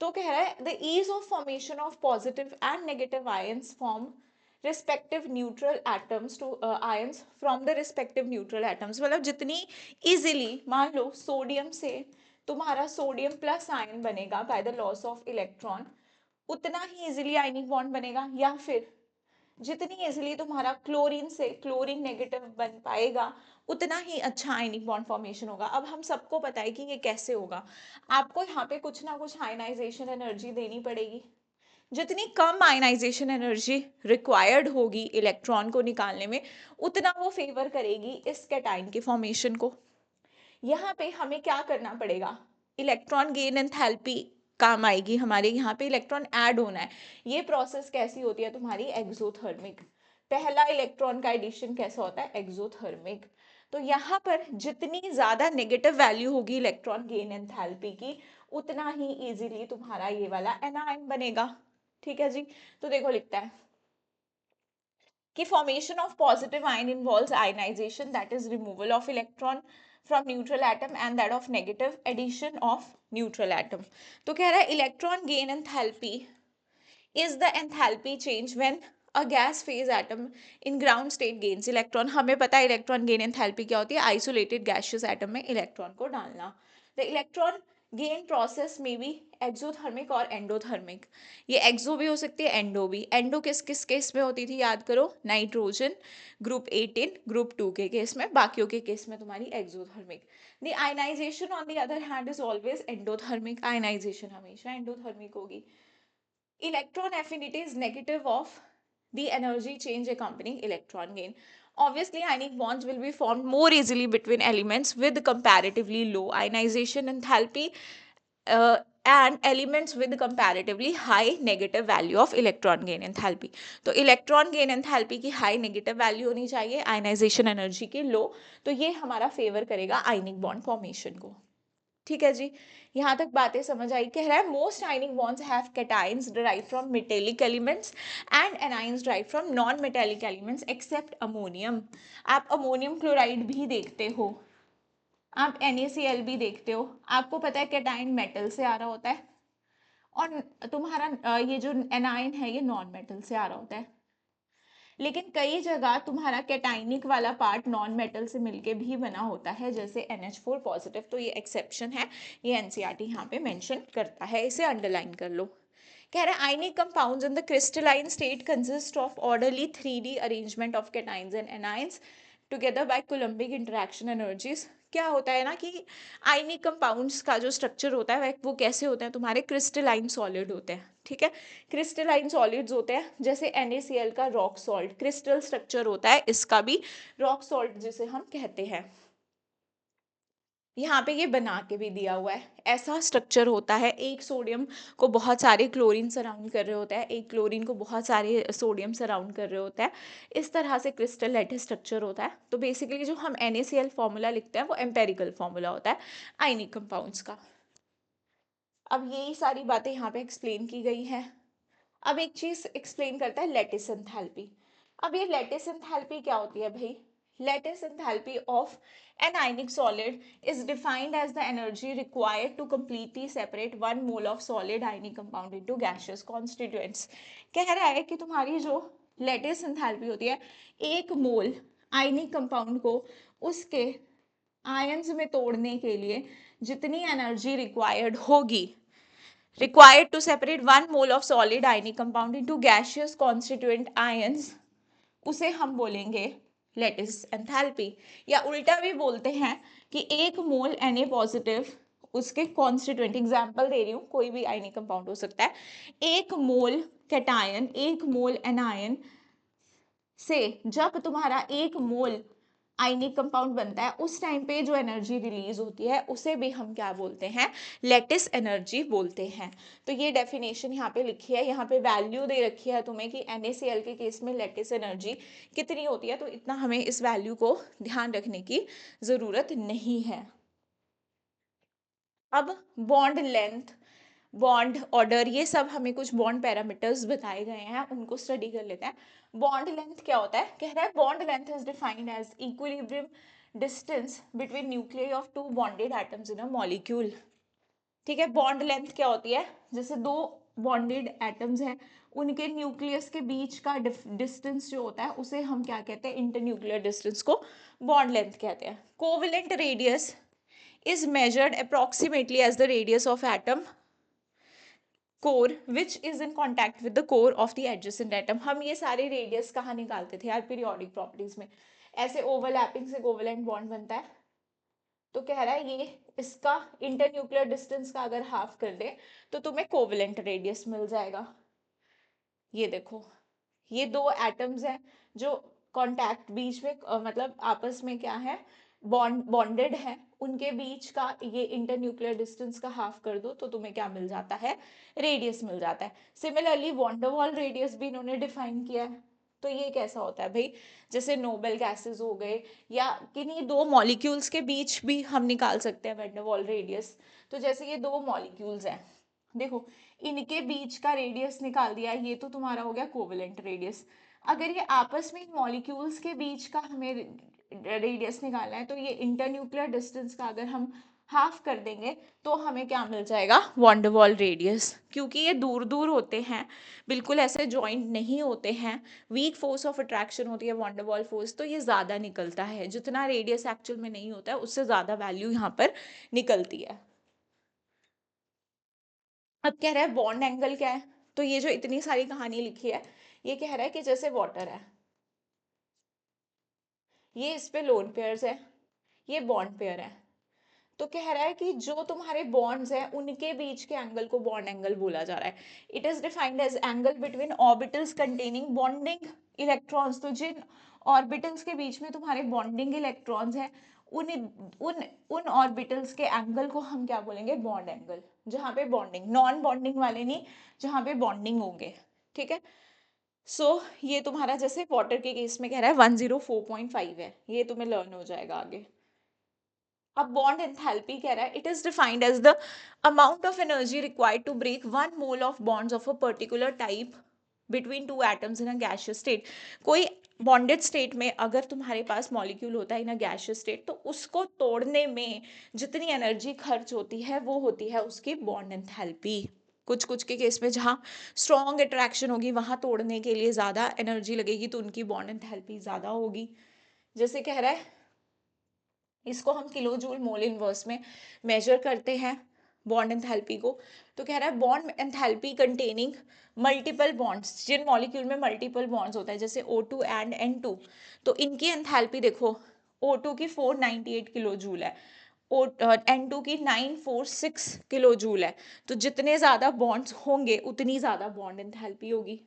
तो कह रहा है the ease of formation of positive and negative ions from respective neutral atoms to ions from the respective neutral atoms, मतलब जितनी इजीली, मान लो सोडियम से तुम्हारा सोडियम प्लस आयन बनेगा by the loss of electron, उतना ही इजीली आयनिक बॉन्ड बनेगा। या फिर जितनी इजिली तुम्हारा क्लोरीन से क्लोरीन नेगेटिव बन पाएगा, उतना ही अच्छा आयनिक बॉन्ड फॉर्मेशन होगा। अब हम सबको पता है कि ये कैसे होगा। आपको यहाँ पे कुछ ना कुछ आयनाइजेशन एनर्जी देनी पड़ेगी। जितनी कम आयनाइजेशन एनर्जी रिक्वायर्ड होगी इलेक्ट्रॉन को निकालने में, उतना वो फेवर करेगी इस कैटाइन के फॉर्मेशन को। यहाँ पे हमें क्या करना पड़ेगा, इलेक्ट्रॉन गेन एंथैल्पी काम आएगी हमारे। यहाँ पे इलेक्ट्रॉन ऐड होना है। ये प्रोसेस कैसी होती है तुम्हारी, एक्सोथर्मिक। पहला इलेक्ट्रॉन का एडिशन कैसा होता है, एक्सोथर्मिक। तो यहाँ पर जितनी ज्यादा नेगेटिव वैल्यू होगी इलेक्ट्रॉन गेन एंथैल्पी की, उतना ही इजीली तुम्हारा ये वाला एनायन बनेगा। ठीक है जी। तो देखो लिखता है कि formation of positive ion involves ionization, that is removal of electron from neutral atom, and that of negative addition of neutral atom. तो कह रहा है electron gain enthalpy is the enthalpy change when a gas phase atom in ground state gains electron. हमें पता है electron gain enthalpy क्या होती है, isolated gaseous atom में electron को डालना। the electron gain process में भी एक्सोथर्मिक और एंडोथर्मिक, ये एक्सो भी हो सकती है एंडो भी। एंडो किस किस केस में होती थी याद करो, नाइट्रोजन ग्रुप 18 ग्रुप 2 के केस में, बाकियों के केस में तुम्हारी exothermic. The ionization on the other hand is always endothermic, ionization हमेशा एंडोथर्मिक होगी। Electron affinity is negative of the energy change accompanying electron gain. Obviously, ionic bonds will be formed more easily between elements with comparatively low ionization enthalpy and elements with comparatively high negative value of electron gain enthalpy. तो electron gain enthalpy की high negative value होनी चाहिए, ionization energy की low, तो ये हमारा favor करेगा ionic bond formation को। ठीक है जी। यहाँ तक बातें समझ आई। कह रहा है most ionic bonds have cations derive from metallic elements and anions derive from non metallic elements except ammonium. आप अमोनियम क्लोराइड भी देखते हो, आप NaCl भी देखते हो। आपको पता है कैटाइन मेटल से आ रहा होता है, और तुम्हारा ये जो एनाइन है ये नॉन मेटल से आ रहा होता है। लेकिन कई जगह तुम्हारा कैटाइनिक वाला पार्ट नॉन मेटल से मिलके भी बना होता है, जैसे NH4 पॉजिटिव। तो ये एक्सेप्शन है, ये एनसीईआरटी यहाँ पे मेंशन करता है, इसे अंडरलाइन कर लो। कह रहा है ionic compounds in the crystalline state consist of orderly 3D arrangement of cations and anions together by coulombic interaction energies. क्या होता है ना कि आयनिक कंपाउंड्स का जो स्ट्रक्चर होता है वो कैसे होता है, तुम्हारे क्रिस्टलाइन सॉलिड होते हैं। ठीक है, क्रिस्टलाइन सॉलिड्स होते हैं, जैसे NaCl का रॉक सॉल्ट क्रिस्टल स्ट्रक्चर होता है, इसका भी रॉक सॉल्ट जिसे हम कहते हैं। यहाँ पे ये बना के भी दिया हुआ है, ऐसा स्ट्रक्चर होता है। एक सोडियम को बहुत सारे क्लोरीन सराउंड कर रहे होता है, एक क्लोरीन को बहुत सारे सोडियम सराउंड कर रहे होता है। इस तरह से क्रिस्टल लैटिस स्ट्रक्चर होता है। तो बेसिकली जो हम NaCl फॉर्मूला लिखते हैं वो एम्पेरिकल फॉर्मूला होता है आयनिक कंपाउंड्स का। अब यही सारी बातें यहाँ पे एक्सप्लेन की गई है। अब एक चीज एक्सप्लेन करता है लैटिस एंथैल्पी। अब ये लैटिस एंथैल्पी क्या होती है भाई, lattice enthalpy of an ionic solid is defined as the energy required to completely separate 1 mole of solid ionic compound into gaseous constituents। कह रहा है कि तुम्हारी जो लैटिस एंथैल्पी होती है, 1 मोल आयनिक कंपाउंड को उसके आयंस में तोड़ने के लिए जितनी एनर्जी रिक्वायर्ड होगी, required to separate 1 mole of solid ionic compound into gaseous constituent ions, उसे हम बोलेंगे लैटिस एंथैल्पी। या उल्टा भी बोलते हैं कि 1 मोल Na पॉजिटिव उसके कॉन्स्टिट्यूएंट, एग्जाम्पल दे रही हूँ, कोई भी आयनिक कंपाउंड हो सकता है, 1 मोल कैटायन 1 मोल एनायन से जब तुम्हारा 1 मोल आयनिक कंपाउंड बनता है, उस टाइम पे जो एनर्जी रिलीज होती है उसे भी हम क्या बोलते हैं, लैटिस एनर्जी बोलते हैं। तो ये डेफिनेशन यहाँ पे लिखी है, यहाँ पे वैल्यू दे रखी है तुम्हें कि NaCl के केस में लैटिस एनर्जी कितनी होती है, तो इतना हमें इस वैल्यू को ध्यान रखने की जरूरत नहीं है। अब बॉन्ड लेंथ, बॉन्ड ऑर्डर, ये सब हमें कुछ बॉन्ड पैरामीटर्स बताए गए हैं, उनको स्टडी कर लेते हैं। बॉन्ड लेंथ क्या होता है, कह रहा है bond length is defined as equilibrium distance between nucleus of 2 bonded atoms in a molecule. ठीक है, बॉन्ड लेंथ क्या होती है, जैसे 2 बॉन्डेड एटम्स हैं, उनके न्यूक्लियस के बीच का डिस्टेंस जो होता है उसे हम क्या कहते हैं, इंटरन्यूक्लियर डिस्टेंस को बॉन्ड लेंथ कहते हैं। Covalent radius is measured approximately as the radius of atom core which is in contact with the core of the adjacent atom। हम ये सारे रेडियस कहाँ निकालते थे यार, पीरियोडिक प्रॉपर्टीज में। ऐसे ओवरलैपिंग से कोवेलेंट बॉन्ड बनता है। तो कह रहा है ये इसका इंटरन्यूक्लियर डिस्टेंस का अगर हाफ कर दे तो तुम्हें कोवेलेंट रेडियस मिल जाएगा। ये देखो, ये दो एटम्स हैं जो कांटेक्ट बीच में मतलब आपस में क्या है, बॉन्डेड है, उनके बीच का ये इंटरन्यूक्लियर डिस्टेंस का हाफ कर दो तो तुम्हें क्या मिल जाता है, रेडियस मिल जाता है। सिमिलरली वॉन्डरवॉल रेडियस भी इन्होंने डिफाइन किया है। तो ये कैसा होता है भाई, जैसे नोबेल गैसेस हो गए या किन्हीं दो मॉलिक्यूल्स के बीच भी हम निकाल सकते हैं वैंडरवॉल रेडियस। तो जैसे ये दो मॉलिक्यूल्स हैं, देखो इनके बीच का रेडियस निकाल दिया, ये तो तुम्हारा हो गया कोवेलेंट रेडियस। अगर ये आपस में मॉलिक्यूल्स के बीच का हमें रेडियस निकालना है तो ये इंटरन्यूक्लियर डिस्टेंस का अगर हम हाफ कर देंगे तो हमें क्या मिल जाएगा, वॉन्डरवॉल रेडियस। क्योंकि ये दूर दूर होते हैं, बिल्कुल ऐसे जॉइंट नहीं होते हैं, वीक फोर्स ऑफ अट्रैक्शन होती है वॉन्डरवॉल फोर्स, तो ये ज़्यादा निकलता है। जितना रेडियस एक्चुअल में नहीं होता है उससे ज़्यादा वैल्यू यहाँ पर निकलती है। अब कह रहा है बॉन्ड एंगल क्या है, तो ये जो इतनी सारी कहानी लिखी है ये कह रहा है कि जैसे वाटर है, ये इस पे लोन पेयर्स है, ये बॉन्ड पेयर है। तो कह रहा है कि जो तुम्हारे बॉन्ड्स हैं उनके बीच के एंगल को बॉन्ड एंगल बोला जा रहा है। It is defined as angle between orbitals containing bonding electrons. तो जिन ऑर्बिटल्स के बीच में तुम्हारे बॉन्डिंग इलेक्ट्रॉन्स हैं उन उन उन ऑर्बिटल्स के एंगल को हम क्या बोलेंगे, बॉन्ड एंगल। जहां पे बॉन्डिंग, नॉन बॉन्डिंग वाले नहीं, जहां पे बॉन्डिंग होंगे, ठीक है। सो ये तुम्हारा जैसे वाटर के केस में कह रहा है 104.5 है, ये तुम्हें लर्न हो जाएगा आगे। अब बॉन्ड एंथैल्पी कह रहा है it is defined as the amount of energy required to break 1 mole of bonds of a particular type between two atoms in a gaseous state. कोई बॉन्डेड स्टेट में अगर तुम्हारे पास मॉलिक्यूल होता है इन अ गैसियस स्टेट, तो उसको तोड़ने में जितनी एनर्जी खर्च होती है वो होती है उसकी बॉन्ड एंथैल्पी। कुछ कुछ के केस में जहाँ स्ट्रॉन्ग अट्रैक्शन होगी वहां तोड़ने के लिए ज्यादा एनर्जी लगेगी तो उनकी बॉन्ड एंथैल्पी ज्यादा होगी। जैसे कह रहा है इसको हम किलो जूल मोल इनवर्स में मेजर करते हैं बॉन्ड एंथैल्पी को। तो कह रहा है bond enthalpy containing multiple bonds, जिन मॉलिक्यूल में मल्टीपल बॉन्ड्स होता है जैसे O2 एंड N2, तो इनकी एंथैल्पी देखो, O2 की 498 किलो जूल है, N2 की 946 किलो जूल है। तो जितने ज्यादा बॉन्ड्स होंगे उतनी ज्यादा बॉन्ड एंथैल्पी होगी।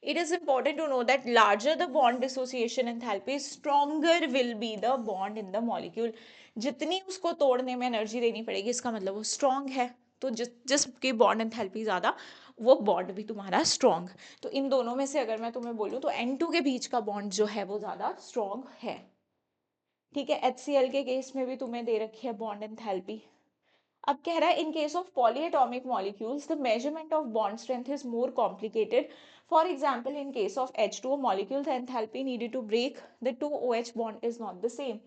It is important to know that larger the bond dissociation enthalpy, stronger will be the bond in the molecule। जितनी उसको तोड़ने में एनर्जी देनी पड़ेगी इसका मतलब वो स्ट्रॉन्ग है। तो जिसकी बॉन्ड एंथैल्पी ज्यादा, वो बॉन्ड भी तुम्हारा स्ट्रॉन्ग। तो इन दोनों में से अगर मैं तुम्हें बोलूं तो N2 के बीच का बॉन्ड जो है वो ज्यादा स्ट्रॉन्ग है। ठीक है, HCl के केस में भी तुम्हें दे रखी है बॉन्ड एंथैल्पी। अब कह रहा है in case of polyatomic molecules the measurement of bond strength is more complicated. For example in case of H2O molecule the enthalpy needed to break the two OH bond is not the same।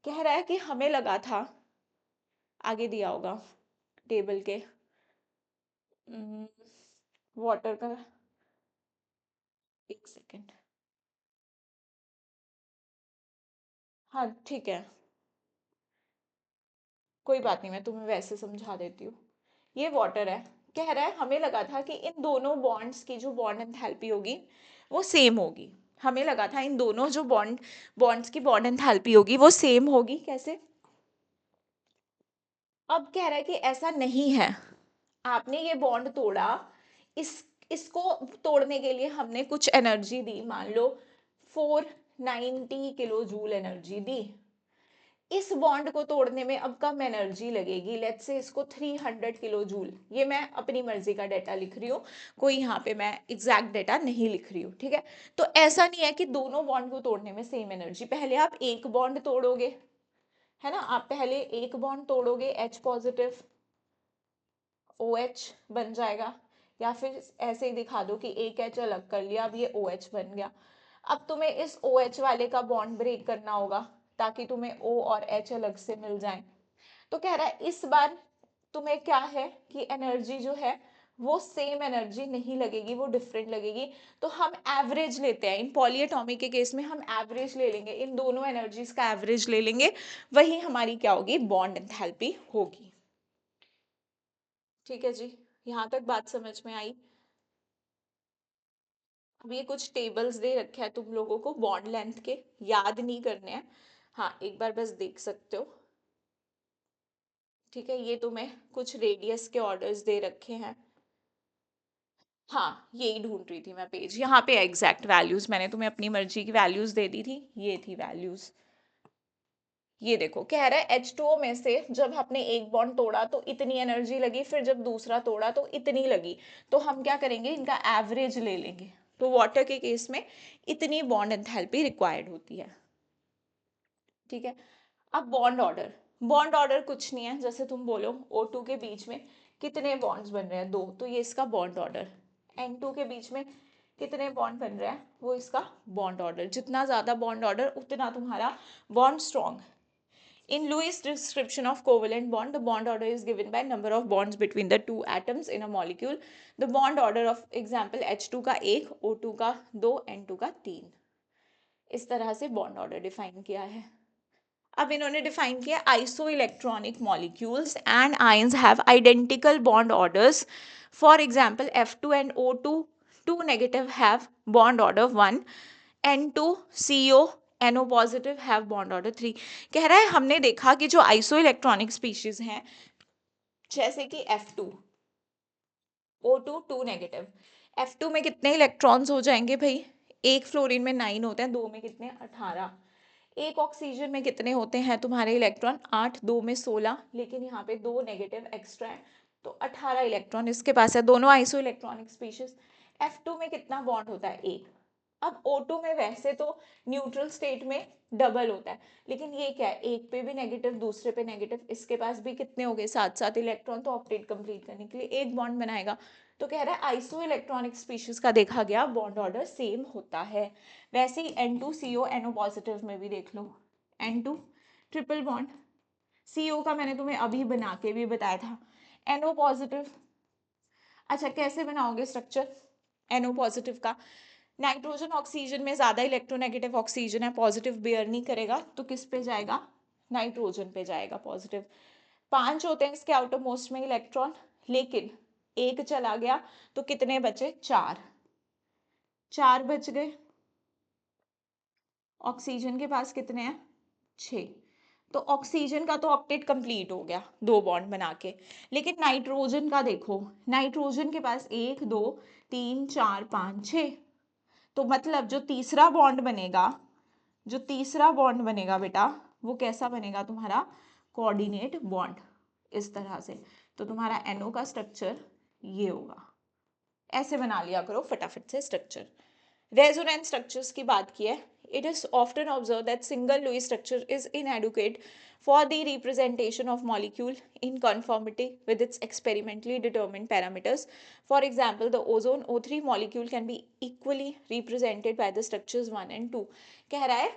कह रहा है कि हमें लगा था, आगे दिया होगा टेबल के, वाटर का, एक सेकेंड, हाँ ठीक है, कोई बात नहीं, मैं तुम्हें वैसे समझा देती हूँ। ये वाटर है, कह रहा है हमें लगा था कि इन दोनों बॉन्ड्स की जो बॉन्ड एंथैल्पी होगी वो सेम होगी। हमें लगा था इन दोनों जो बॉन्ड्स की बॉन्ड एंथैल्पी होगी वो सेम होगी। कैसे? अब कह रहा है कि ऐसा नहीं है, आपने ये बॉन्ड तोड़ा, इस इसको तोड़ने के लिए हमने कुछ एनर्जी दी, मान लो 490 किलो जूल एनर्जी दी। इस बॉन्ड को तोड़ने में अब कम एनर्जी लगेगी, लेट्स से इसको 300 किलो जूल। ये मैं अपनी मर्जी का डेटा लिख रही हूँ, कोई यहाँ पे मैं एग्जैक्ट डेटा नहीं लिख रही हूँ, ठीक है। तो ऐसा नहीं है कि दोनों बॉन्ड को तोड़ने में सेम एनर्जी, पहले आप एक बॉन्ड तोड़ोगे, है ना, आप पहले एक बॉन्ड तोड़ोगे, H पॉजिटिव OH बन जाएगा, या फिर ऐसे ही दिखा दो कि एक H अलग कर लिया, अब ये OH बन गया। अब तुम्हें इस OH वाले का बॉन्ड ब्रेक करना होगा ताकि तुम्हें O और H अलग से मिल जाए। तो कह रहा है इस बार तुम्हें क्या है कि एनर्जी जो है वो सेम एनर्जी नहीं लगेगी, वो डिफरेंट लगेगी। तो हम एवरेज लेते हैं, इन पॉलीएटॉमिक के केस में हम एवरेज ले लेंगे, इन दोनों एनर्जीज का एवरेज ले लेंगे, वही हमारी क्या होगी, बॉन्ड एंथैल्पी होगी। ठीक है जी, यहाँ तक बात समझ में आई? अब ये कुछ टेबल्स दे रखे हैं तुम लोगों को बॉन्ड लेंथ के, याद नहीं करने हैं, हाँ एक बार बस देख सकते हो। ठीक है, ये तुम्हें कुछ रेडियस के ऑर्डर्स दे रखे हैं। हाँ यही ढूंढ रही थी मैं पेज, यहाँ पे एग्जैक्ट वैल्यूज मैंने तुम्हें अपनी मर्जी की वैल्यूज दे दी थी, ये थी वैल्यूज। ये देखो कह रहा है H2O में से जब आपने एक बॉन्ड तोड़ा तो इतनी एनर्जी लगी, फिर जब दूसरा तोड़ा तो इतनी लगी। तो हम क्या करेंगे, इनका एवरेज ले लेंगे। तो वाटर के केस में इतनी बॉन्ड एंथैल्पी रिक्वायर्ड होती है। ठीक है, अब बॉन्ड ऑर्डर, बॉन्ड ऑर्डर कुछ नहीं है, जैसे तुम बोलो O2 के बीच में कितने बॉन्ड्स बन रहे हैं, दो, तो ये इसका बॉन्ड ऑर्डर। N2 के बीच में कितने बॉन्ड बन रहे हैं, वो इसका बॉन्ड ऑर्डर। जितना ज्यादा बॉन्ड ऑर्डर उतना तुम्हारा bond strong. In Lewis' description of covalent bond, the bond order is given by number of bonds between the two atoms in a molecule. The bond order of example H2 का 1, O2 का 2, N2 का 3। इस तरह से bond order define किया है। अब इन्होंने डिफाइन किया iso electronic molecules and ions have identical bond orders. For example F2 and O2 2 negative have bond order 1, N2 CO NO positive have bond order 3। कह रहा है हमने देखा कि जो आइसो इलेक्ट्रॉनिक स्पीशीज हैं जैसे कि F2 O2 2 नेगेटिव, F2 में कितने इलेक्ट्रॉन्स हो जाएंगे भाई, एक फ्लोरीन में 9 होते हैं, दो में कितने 18। एक ऑक्सीजन में कितने होते हैं तुम्हारे इलेक्ट्रॉन, 8, दो में 16, लेकिन यहाँ पे दो नेगेटिव एक्स्ट्रा है तो 18 इलेक्ट्रॉन इसके पास है, दोनों आइसो इलेक्ट्रॉनिक स्पीशीज। F2 में कितना बॉन्ड होता है, एक। अब O2 में वैसे तो न्यूट्रल स्टेट में डबल होता है, लेकिन ये क्या है, एक पे भी नेगेटिव दूसरे पे नेगेटिव, इसके पास भी कितने हो गए, 7 7 इलेक्ट्रॉन, तो ऑक्टेट कंप्लीट करने के लिए एक बॉन्ड बनाएगा। तो कह रहा है आइसो इलेक्ट्रॉनिक स्पीशीज का देखा गया बॉन्ड ऑर्डर सेम होता है। वैसे ही N2CO NO पॉजिटिव में भी देख लो, N2 ट्रिपल बॉन्ड, CO का मैंने तुम्हें अभी बना के भी बताया था, NO पॉजिटिव। अच्छा कैसे बनाओगे स्ट्रक्चर NO पॉजिटिव का, नाइट्रोजन ऑक्सीजन में ज्यादा इलेक्ट्रोनेगेटिव ऑक्सीजन है, पॉजिटिव बेयर नहीं करेगा, तो किस पे जाएगा, नाइट्रोजन पे जाएगा पॉजिटिव। 5 होते हैं इसके आउटर मोस्ट में इलेक्ट्रॉन, लेकिन एक चला गया तो कितने बचे, 4, 4 बच गए। ऑक्सीजन के पास कितने हैं, 6। तो ऑक्सीजन का तो ऑक्टेट कंप्लीट हो गया दो बॉन्ड बना के, लेकिन नाइट्रोजन का देखो, नाइट्रोजन के पास 1 2 3 4 5 6। तो मतलब जो तीसरा बॉन्ड बनेगा, जो तीसरा बॉन्ड बनेगा बेटा, वो कैसा बनेगा तुम्हारा, कोऑर्डिनेट बॉन्ड, इस तरह से। तो तुम्हारा NO का स्ट्रक्चर ये होगा, ऐसे बना लिया करो फटाफट से स्ट्रक्चर। रेजोनेंस स्ट्रक्चर्स की बात की है, it is often observed that single Lewis structure is inadequate for the representation of molecule in conformity with its experimentally determined parameters. For example, the ozone O3 molecule can be equally represented by the structures 1 and 2। कह रहा है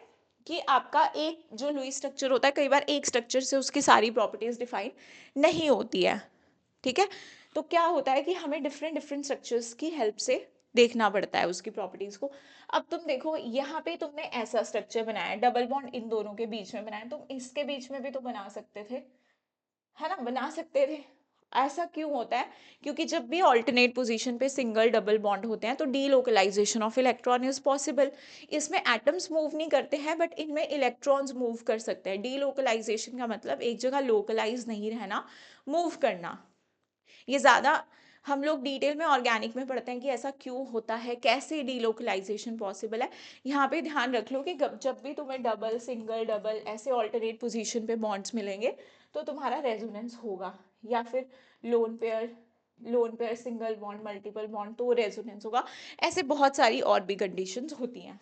कि आपका एक जो Lewis structure होता है, कई बार एक स्ट्रक्चर से उसकी सारी प्रॉपर्टीज डिफाइन नहीं होती है। ठीक है, तो क्या होता है कि हमें डिफरेंट डिफरेंट स्ट्रक्चर्स की हेल्प से देखना पड़ता है उसकी प्रॉपर्टीज को। अब तुम देखो यहाँ पे तुमने ऐसा स्ट्रक्चर बनाया, डबल बॉन्ड इन दोनों के बीच में बनाया, तुम इसके बीच में भी तो बना सकते थे, है ना, बना सकते थे। ऐसा क्यों होता है, क्योंकि जब भी ऑल्टरनेट पोजीशन पे सिंगल डबल बॉन्ड होते हैं तो delocalisation of electron is possible. इसमें एटम्स मूव नहीं करते हैं, बट इनमें इलेक्ट्रॉन्स मूव कर सकते हैं। डीलोकलाइजेशन का मतलब एक जगह लोकलाइज नहीं रहना, मूव करना। ये ज्यादा हम लोग डिटेल में ऑर्गेनिक में पढ़ते हैं कि ऐसा क्यों होता है, कैसे डीलोकलाइजेशन पॉसिबल है। यहाँ पे ध्यान रख लो कि जब भी तुम्हें डबल सिंगल डबल ऐसे ऑल्टरनेट पोजीशन पे बॉन्ड्स मिलेंगे तो तुम्हारा रेजोनेंस होगा, या फिर lone pair, lone pair single bond multiple bond तो रेजोनेंस होगा। ऐसे बहुत सारी और भी कंडीशंस होती हैं।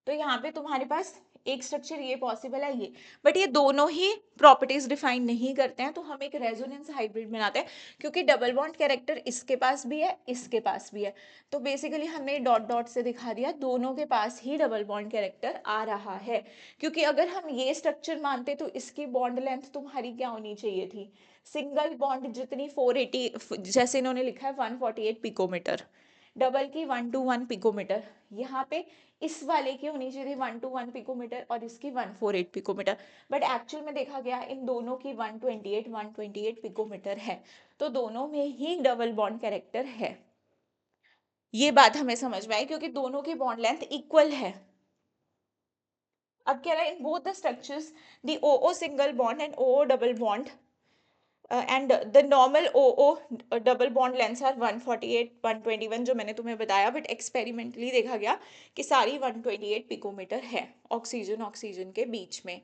तो यहाँ पे तुम्हारे पास एक स्ट्रक्चर ये पॉसिबल है ये, बट ये दोनों ही प्रॉपर्टीज डिफाइन नहीं करते हैं, तो हम एक रेजोनेंस हाइब्रिड बनाते हैं, क्योंकि डबल बॉन्ड कैरेक्टर इसके पास भी है इसके पास भी है। तो बेसिकली हमने डॉट डॉट से दिखा दिया दोनों के पास ही डबल बॉन्ड कैरेक्टर आ रहा है। क्योंकि अगर हम ये स्ट्रक्चर मानते तो इसकी बॉन्ड लेंथ तुम्हारी क्या होनी चाहिए थी, सिंगल बॉन्ड जितनी 480, जैसे इन्होंने लिखा है 148 पिकोमीटर, डबल की 1 to 1 पिकोमीटर, यहाँ पे इस वाले की होनी चाहिए थी 1 to 1 पिकोमीटर और इसकी 148 पिकोमीटर, बट एक्चुअल में देखा गया इन दोनों की 128 पिकोमीटर है, तो दोनों में ही डबल बॉन्ड कैरेक्टर है। ये बात हमें समझ में आई क्योंकि दोनों की बॉन्ड लेंथ इक्वल है। अब कह रहा है in both the structures the OO single bond and OO double bond and the normal OO double bond lengths are 148 121 जो मैंने तुम्हें बताया, बट एक्सपेरिमेंटली देखा गया कि सारी 128 पिकोमीटर है ऑक्सीजन ऑक्सीजन के बीच में।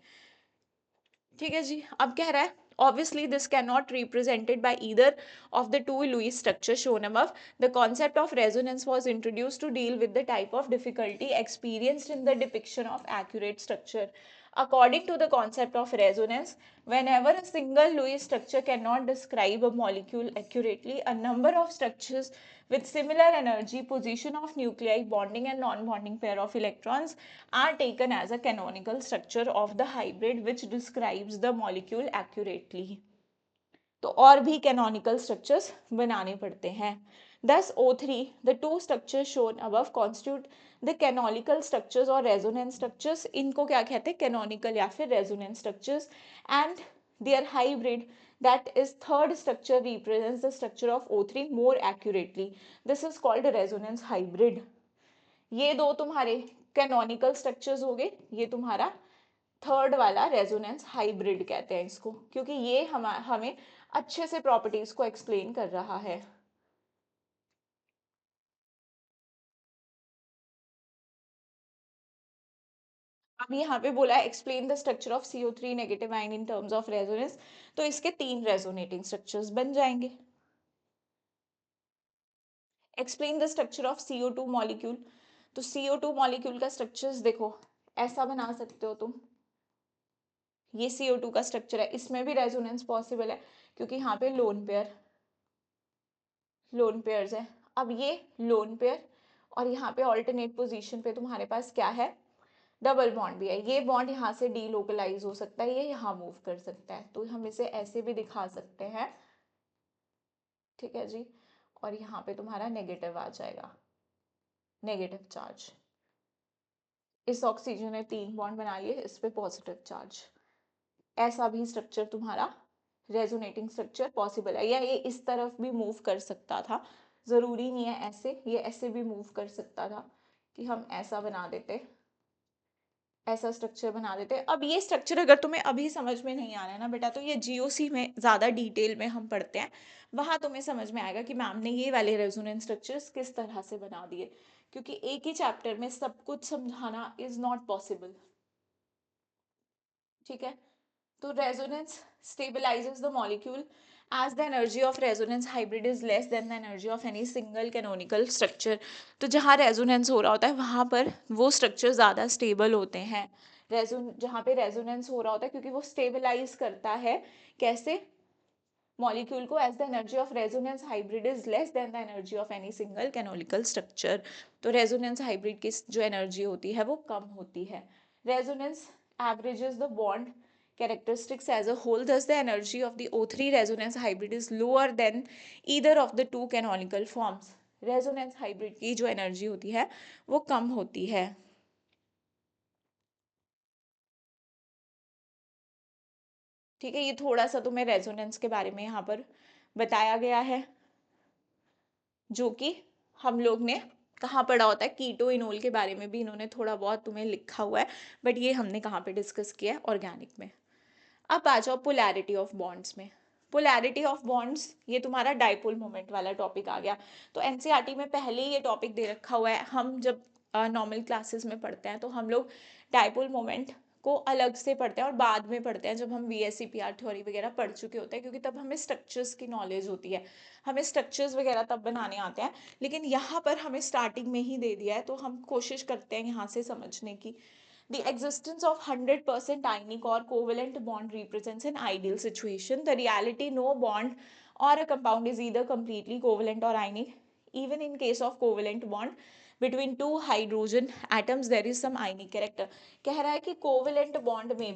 ठीक है जी। अब कह रहा है obviously this cannot represented by either of the two Lewis structures shown above. The concept of resonance was introduced to deal with the type of difficulty experienced in the depiction of accurate structure. According to the concept of resonance, whenever a single Lewis structure cannot describe a molecule accurately, a number of structures with similar energy, position of nuclei, bonding and non-bonding pair of electrons are taken as a canonical structure of the hybrid which describes the molecule accurately. तो और भी canonical structures बनाने पड़ते हैं। Thus O3, the two structures shown above constitute the canonical structures or resonance structures. इनको क्या कहते हैं? Canonical या फिर resonance structures, and their hybrid, that is third structure, represents the structure of O3 more accurately. This is called a resonance hybrid. ये दो तुम्हारे canonical structures हो गए, ये तुम्हारा थर्ड वाला रेजोनेंस हाइब्रिड कहते हैं इसको, क्योंकि ये हमें अच्छे से प्रॉपर्टीज को एक्सप्लेन कर रहा है। अब यहाँ पे बोला है explain the structure of CO3 negative ion in terms of resonance, तो इसके 3 रेजोनेटिंग स्ट्रक्चर्स बन जाएंगे। Explain the structure of CO2 molecule, तो CO2 मॉलिक्यूल का स्ट्रक्चर्स देखो ऐसा बना सकते हो तुम, ये CO2 का स्ट्रक्चर है, इसमें भी रेजोनेंस पॉसिबल है क्योंकि यहाँ पे लोन पेयर्स है। अब ये लोन पेयर और यहाँ पे ऑल्टरनेट पोजीशन पे तुम्हारे पास क्या है? डबल बॉन्ड भी है। ये बॉन्ड यहाँ से डीलोकलाइज हो सकता है, ये यहाँ मूव कर सकता है, तो हम इसे ऐसे भी दिखा सकते हैं। ठीक है जी। और यहाँ पे तुम्हारा नेगेटिव आ जाएगा, नेगेटिव चार्ज। इस ऑक्सीजन ने 3 बॉन्ड बना लिए, इस पे पॉजिटिव चार्ज। ऐसा भी स्ट्रक्चर तुम्हारा रेजोनेटिंग स्ट्रक्चर पॉसिबल है, या ये इस तरफ भी मूव कर सकता था, जरूरी नहीं है ऐसे, ये ऐसे भी मूव कर सकता था कि हम ऐसा बना देते, ऐसा स्ट्रक्चर बना देते। अब ये स्ट्रक्चर अगर तुम्हें अभी समझ में नहीं आ रहा है ना बेटा, तो ये GOC में ज़्यादा डिटेल में हम पढ़ते हैं, वहाँ तुम्हें समझ में आएगा कि मैम ने ये वाले रेजोनेंस स्ट्रक्चर्स किस तरह से बना दिए, क्योंकि एक ही चैप्टर में सब कुछ समझाना इज नॉट पॉसिबल। ठीक है, तो resonance stabilizes the molecule as the energy of resonance hybrid is less than the energy of any single canonical structure. तो जहाँ resonance हो रहा होता है वहाँ पर वो structure ज़्यादा stable होते हैं, जहाँ पे resonance हो रहा होता है, क्योंकि वो stabilize करता है कैसे मॉलिक्यूल को, as the energy of resonance hybrid is less than the energy of any single canonical structure. तो resonance hybrid की जो energy होती है वो कम होती है। Resonance averages the bond characteristics as a whole, thus the energy of the O3 resonance hybrid is lower than either of the two canonical forms. Resonance hybrid की जो energy होती है वो कम होती है। ठीक है, ये थोड़ा सा तुम्हें रेजोनेंस के बारे में यहाँ पर बताया गया है, जो कि हम लोग ने कहाँ पढ़ा होता है, कीटो इनोल के बारे में भी इन्होंने थोड़ा बहुत तुम्हें लिखा हुआ है, बट ये हमने कहाँ पे डिस्कस किया है? ऑर्गेनिक में। अब आ जाओ पोलैरिटी ऑफ बॉन्ड्स में। पोलैरिटी ऑफ बॉन्ड्स, ये तुम्हारा डाइपोल मोमेंट वाला टॉपिक आ गया। तो एनसीईआरटी में पहले ही ये टॉपिक दे रखा हुआ है, हम जब नॉर्मल क्लासेस में पढ़ते हैं तो हम लोग डाइपोल मोमेंट को अलग से पढ़ते हैं और बाद में पढ़ते हैं जब हम VSEPR थ्योरी वगैरह पढ़ चुके होते हैं, क्योंकि तब हमें स्ट्रक्चर्स की नॉलेज होती है, हमें स्ट्रक्चर्स वगैरह तब बनाने आते हैं। लेकिन यहाँ पर हमें स्टार्टिंग में ही दे दिया है, तो हम कोशिश करते हैं यहाँ से समझने की। The existence of 100% ionic or covalent bond represents an ideal situation. The reality, no bond or a compound is either completely covalent or ionic. Even in case of covalent bond between two hydrogen atoms, there is some ionic character. कह रहा है कि covalent bond में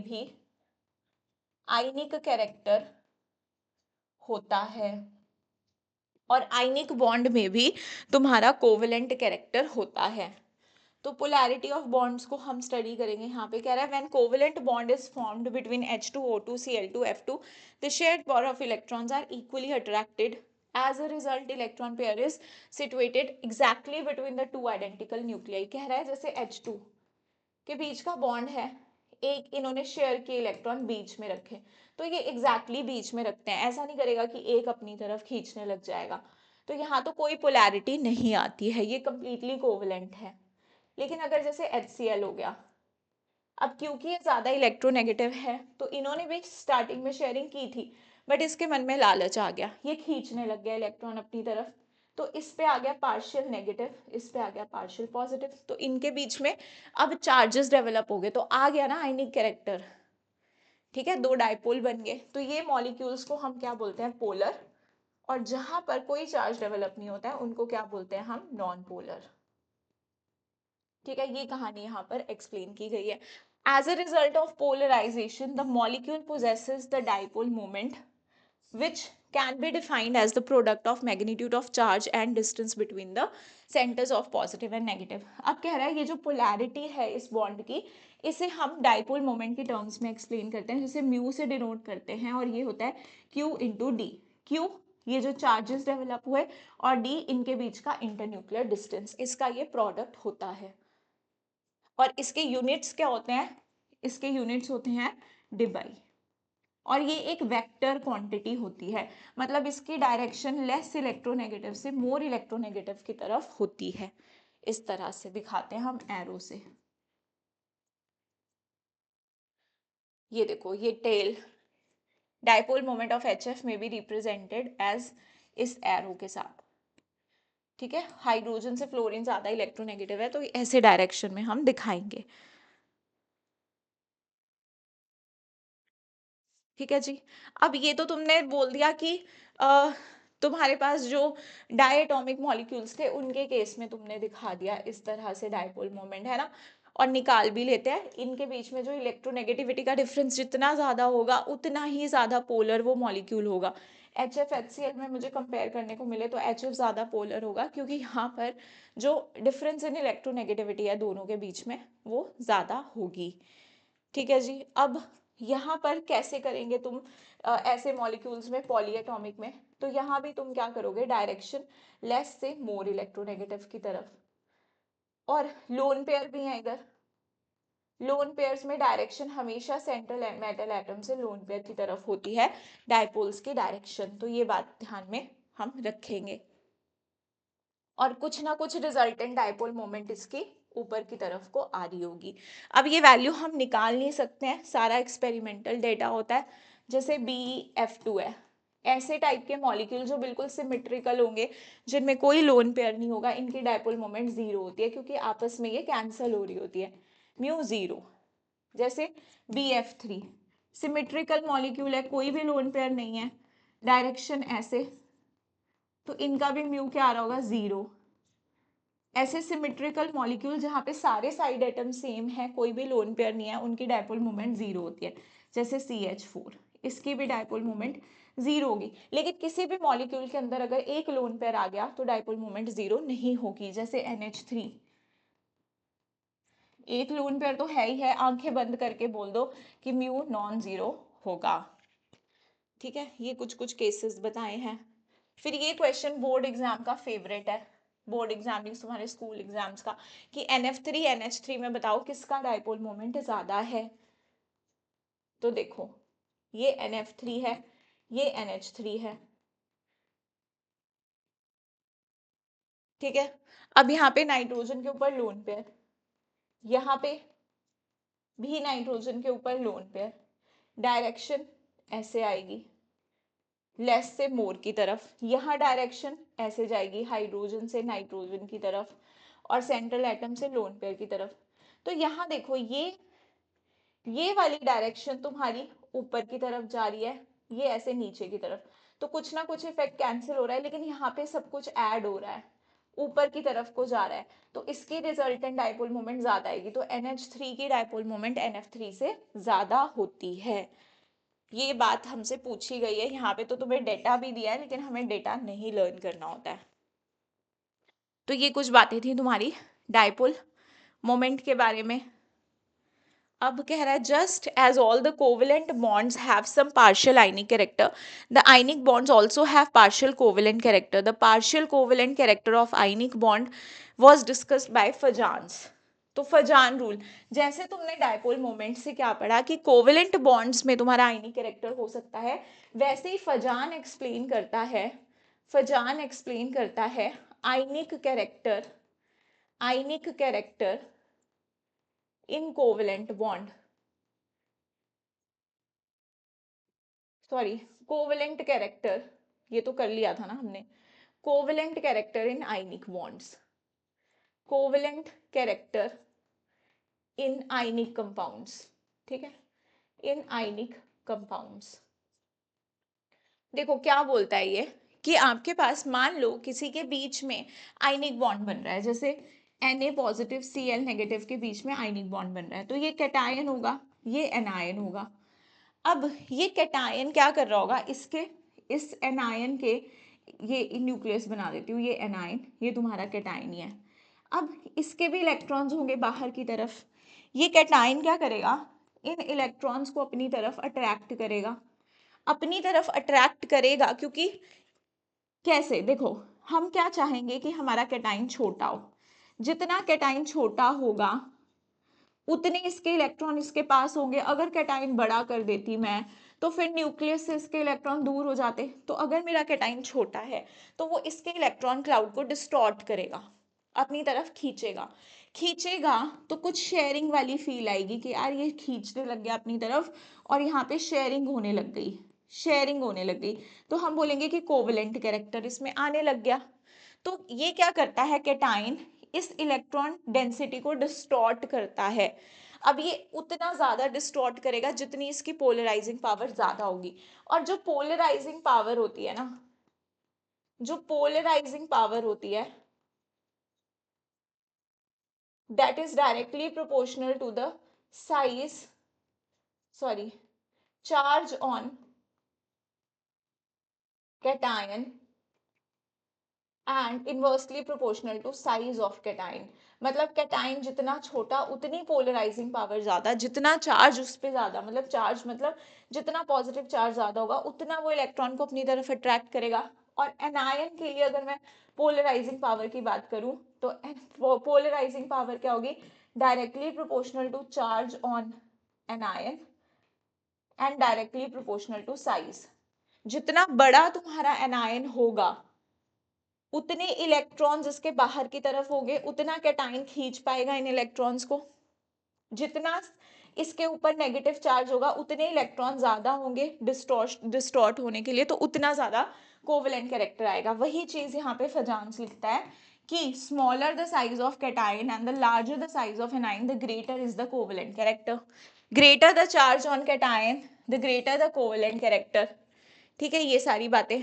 भी ionic character होता है। और ionic bond में भी तुम्हारा कोवेलेंट कैरेक्टर होता है। तो पोलैरिटी ऑफ बॉन्ड्स को हम स्टडी करेंगे। यहाँ पे कह रहा है when covalent bond is formed between H2O2 Cl2 F2 the shared pair of electrons are equally attracted. As a result electron pair is situated exactly between the two identical nuclei। कह रहा है जैसे H2 के बीच का bond है, एक इन्होंने share किए इलेक्ट्रॉन बीच में रखे, तो ये एग्जैक्टली बीच में रखते हैं, ऐसा नहीं करेगा कि एक अपनी तरफ खींचने लग जाएगा। तो यहाँ तो कोई पोलैरिटी नहीं आती है, ये कंप्लीटली कोवेलेंट है। लेकिन अगर जैसे HCl हो गया, अब क्योंकि ये ज्यादा इलेक्ट्रोनेगेटिव है तो इन्होंने भी स्टार्टिंग में शेयरिंग की थी, बट इसके मन में लालच आ गया, ये खींचने लग गया इलेक्ट्रॉन अपनी तरफ, तो इस पे आ गया पार्शियल नेगेटिव, इस पे आ गया पार्शियल पॉजिटिव, तो इनके बीच में अब चार्जेस डेवलप हो गए, तो आ गया ना आयनिक कैरेक्टर। ठीक है, दो डायपोल बन गए, तो ये मॉलिक्यूल्स को हम क्या बोलते हैं, पोलर। और जहां पर कोई चार्ज डेवलप नहीं होता है उनको क्या बोलते हैं हम, नॉन पोलर। ठीक है, ये कहानी यहाँ पर एक्सप्लेन की गई है। As a result of polarisation the molecule possesses the dipole moment which can be defined as the product of magnitude of charge and distance between the centers of positive and negative। अब कह रहा है ये जो polarity है इस bond की, इसे हम डाइपोल मोमेंट के टर्म्स में एक्सप्लेन करते हैं, जिसे म्यू से डिनोट करते हैं, और ये होता है Q इंटू डी। Q ये जो चार्जेस डेवलप हुए, और D इनके बीच का इंटरन्यूक्लियर डिस्टेंस, इसका ये प्रोडक्ट होता है। और इसके यूनिट्स क्या होते हैं, इसके यूनिट्स होते हैं डिबाई, और ये एक वेक्टर क्वांटिटी होती है, मतलब इसकी डायरेक्शन लेस इलेक्ट्रोनेगेटिव से मोर इलेक्ट्रोनेगेटिव की तरफ होती है। इस तरह से दिखाते हैं हम एरो से। ये देखो, ये टेल डाइपोल मोमेंट ऑफ HF में भी रिप्रेजेंटेड एज इस एरो के साथ। ठीक है, हाइड्रोजन से फ्लोरीन ज्यादा इलेक्ट्रोनेगेटिव है, तो ऐसे डायरेक्शन में हम दिखाएंगे। ठीक है जी। अब ये तो तुमने बोल दिया कि तुम्हारे पास जो डायटोमिक मॉलिक्यूल्स थे उनके केस में तुमने दिखा दिया इस तरह से डायपोल मोमेंट, है ना। और निकाल भी लेते हैं, इनके बीच में जो इलेक्ट्रोनेगेटिविटी का डिफरेंस जितना ज्यादा होगा उतना ही ज्यादा पोलर वो मॉलिक्यूल होगा। HF HCl में मुझे कंपेयर करने को मिले तो HF ज्यादा पोलर होगा, क्योंकि यहाँ पर जो डिफरेंस इन इलेक्ट्रोनेगेटिविटी है दोनों के बीच में वो ज्यादा होगी। ठीक है जी। अब यहाँ पर कैसे करेंगे तुम ऐसे मॉलिक्यूल्स में, पॉलीएटॉमिक में, तो यहाँ भी तुम क्या करोगे, डायरेक्शन लेस से मोर इलेक्ट्रोनेगेटिव की तरफ। और लोन पेयर भी है इधर, लोन पेयर्स में डायरेक्शन हमेशा सेंट्रल मेटल एटम से लोन पेयर की तरफ होती है, डायपोल्स की डायरेक्शन, तो ये बात ध्यान में हम रखेंगे। और कुछ ना कुछ रिजल्टेंट डाइपोल मोमेंट इसकी ऊपर की तरफ को आ रही होगी। अब ये वैल्यू हम निकाल नहीं सकते हैं, सारा एक्सपेरिमेंटल डेटा होता है। जैसे BF2 है, ऐसे टाइप के मॉलिक्यूल जो बिल्कुल सिमेट्रिकल होंगे, जिनमें कोई लोन पेयर नहीं होगा, इनकी डाइपोल मोमेंट जीरो होती है, क्योंकि आपस में ये कैंसल हो रही होती है, म्यू जीरो। जैसे BF3 सिमेट्रिकल मॉलिक्यूल है, कोई भी लोन पेयर नहीं है, डायरेक्शन ऐसे, तो इनका भी म्यू क्या आ रहा होगा, जीरो। ऐसे सिमेट्रिकल मॉलिक्यूल जहाँ पे सारे साइड एटम सेम है, कोई भी लोन पेयर नहीं है, उनकी डायपोल मोमेंट जीरो होती है। जैसे CH4, इसकी भी डायपोल मोमेंट जीरो होगी। लेकिन किसी भी मॉलिक्यूल के अंदर अगर एक लोन पेयर आ गया तो डायपोल मोमेंट जीरो नहीं होगी। जैसे NH3, एक लोन पेयर तो है ही है, आंखें बंद करके बोल दो कि म्यू नॉन जीरो होगा। ठीक है, ये कुछ कुछ केसेस बताए हैं। फिर ये क्वेश्चन बोर्ड एग्जाम का फेवरेट है, बोर्ड एग्जाम मीन्स तुम्हारे स्कूल एग्जाम्स का, कि NF3 NH3 में बताओ किसका डाइपोल मोमेंट ज्यादा है। तो देखो, ये NF3 है, ये NH3 है। ठीक है, अब यहाँ पे नाइट्रोजन के ऊपर लोन पेयर, यहाँ पे भी नाइट्रोजन के ऊपर लोन पेयर, डायरेक्शन ऐसे आएगी लेस से मोर की तरफ, यहाँ डायरेक्शन ऐसे जाएगी हाइड्रोजन से नाइट्रोजन की तरफ, और सेंट्रल एटम से लोन पेयर की तरफ। तो यहाँ देखो, ये वाली डायरेक्शन तुम्हारी ऊपर की तरफ जा रही है, ये ऐसे नीचे की तरफ, तो कुछ ना कुछ इफेक्ट कैंसिल हो रहा है, लेकिन यहाँ पे सब कुछ ऐड हो रहा है, ऊपर की तरफ को जा रहा है, तो इसकी रिजल्टेंट डाइपोल मोमेंट ज्यादा आएगी। तो NH3 की डाइपोल मोमेंट NF3 से ज्यादा होती है। ये बात हमसे पूछी गई है, यहाँ पे तो तुम्हें डेटा भी दिया है लेकिन हमें डेटा नहीं लर्न करना होता है। तो ये कुछ बातें थी तुम्हारी डायपोल मोमेंट के बारे में। अब कह रहा है just as all the covalent bonds have some partial ionic character, the ionic bonds also have partial covalent character. The partial covalent character of ionic bond was discussed by Fajans. तो Fajans rule, जैसे तुमने dipole moment से क्या पढ़ा कि covalent bonds में तुम्हारा आयनिक character हो सकता है, वैसे ही फजान एक्सप्लेन करता है आयनिक character in covalent bond, sorry covalent character, ये तो कर लिया था ना हमने, covalent character in ionic bonds, covalent character in ionic compounds, ठीक है, इन आयनिक कंपाउंड्स। देखो क्या बोलता है ये कि आपके पास मान लो किसी के बीच में आयनिक बॉन्ड बन रहा है, जैसे Na पॉजिटिव Cl नेगेटिव के बीच में आयनिक बॉन्ड बन रहा है, तो ये कैटायन होगा, ये एनायन होगा। अब ये कैटायन क्या कर रहा होगा, इसके इस एनायन के, ये न्यूक्लियस बना देती हूँ, ये एनायन, ये तुम्हारा कैटायन ही है। अब इसके भी इलेक्ट्रॉन्स होंगे बाहर की तरफ, ये कैटायन क्या करेगा, इन इलेक्ट्रॉन्स को अपनी तरफ अट्रैक्ट करेगा, क्योंकि कैसे, देखो हम क्या चाहेंगे कि हमारा कैटायन छोटा हो, जितना कैटायन छोटा होगा उतने इसके इलेक्ट्रॉन इसके पास होंगे। अगर कैटायन बड़ा कर देती मैं तो फिर न्यूक्लियस से इसके इलेक्ट्रॉन दूर हो जाते, तो अगर मेरा कैटायन छोटा है तो वो इसके इलेक्ट्रॉन क्लाउड को डिस्टॉर्ट करेगा, अपनी तरफ खींचेगा तो कुछ शेयरिंग वाली फील आएगी कि यार ये खींचने लग गया अपनी तरफ और यहाँ पे शेयरिंग होने लग गई, तो हम बोलेंगे कि कोवेलेंट कैरेक्टर इसमें आने लग गया। तो ये क्या करता है, कैटायन इस इलेक्ट्रॉन डेंसिटी को डिस्टॉर्ट करता है। अब ये उतना ज्यादा डिस्टॉर्ट करेगा जितनी इसकी पोलराइजिंग पावर ज्यादा होगी, और जो पोलराइजिंग पावर होती है ना, जो पोलराइजिंग पावर होती है that is directly proportional to the size, sorry, charge on cation and inversely proportional to size of cation. मतलब कैटायन जितना छोटा उतनी पोलराइजिंग पावर ज्यादा, जितना चार्ज उस पर ज्यादा, मतलब चार्ज मतलब जितना पॉजिटिव चार्ज ज्यादा होगा उतना वो इलेक्ट्रॉन को अपनी तरफ अट्रैक्ट करेगा। और एनायन के लिए अगर मैं पोलराइजिंग पावर की बात करूं तो पोलराइजिंग पावर क्या होगी, directly proportional to charge on anion and directly proportional to size. जितना बड़ा तुम्हारा एनायन होगा उतने इलेक्ट्रॉन्स इसके बाहर की तरफ होंगे, उतना कैटायन खींच पाएगा इन इलेक्ट्रॉन्स को। जितना इसके ऊपर नेगेटिव चार्ज होगा उतने इलेक्ट्रॉन ज्यादा होंगे डिस्टॉर्ट होने के लिए, तो उतना ज्यादा कोवेलेंट कैरेक्टर आएगा। वही चीज यहाँ पे फजान्स लिखता है कि smaller the size of cation and the larger the size of anion the greater is the covalent character. Greater the charge on cation the greater the covalent character. ठीक है, ये सारी बातें,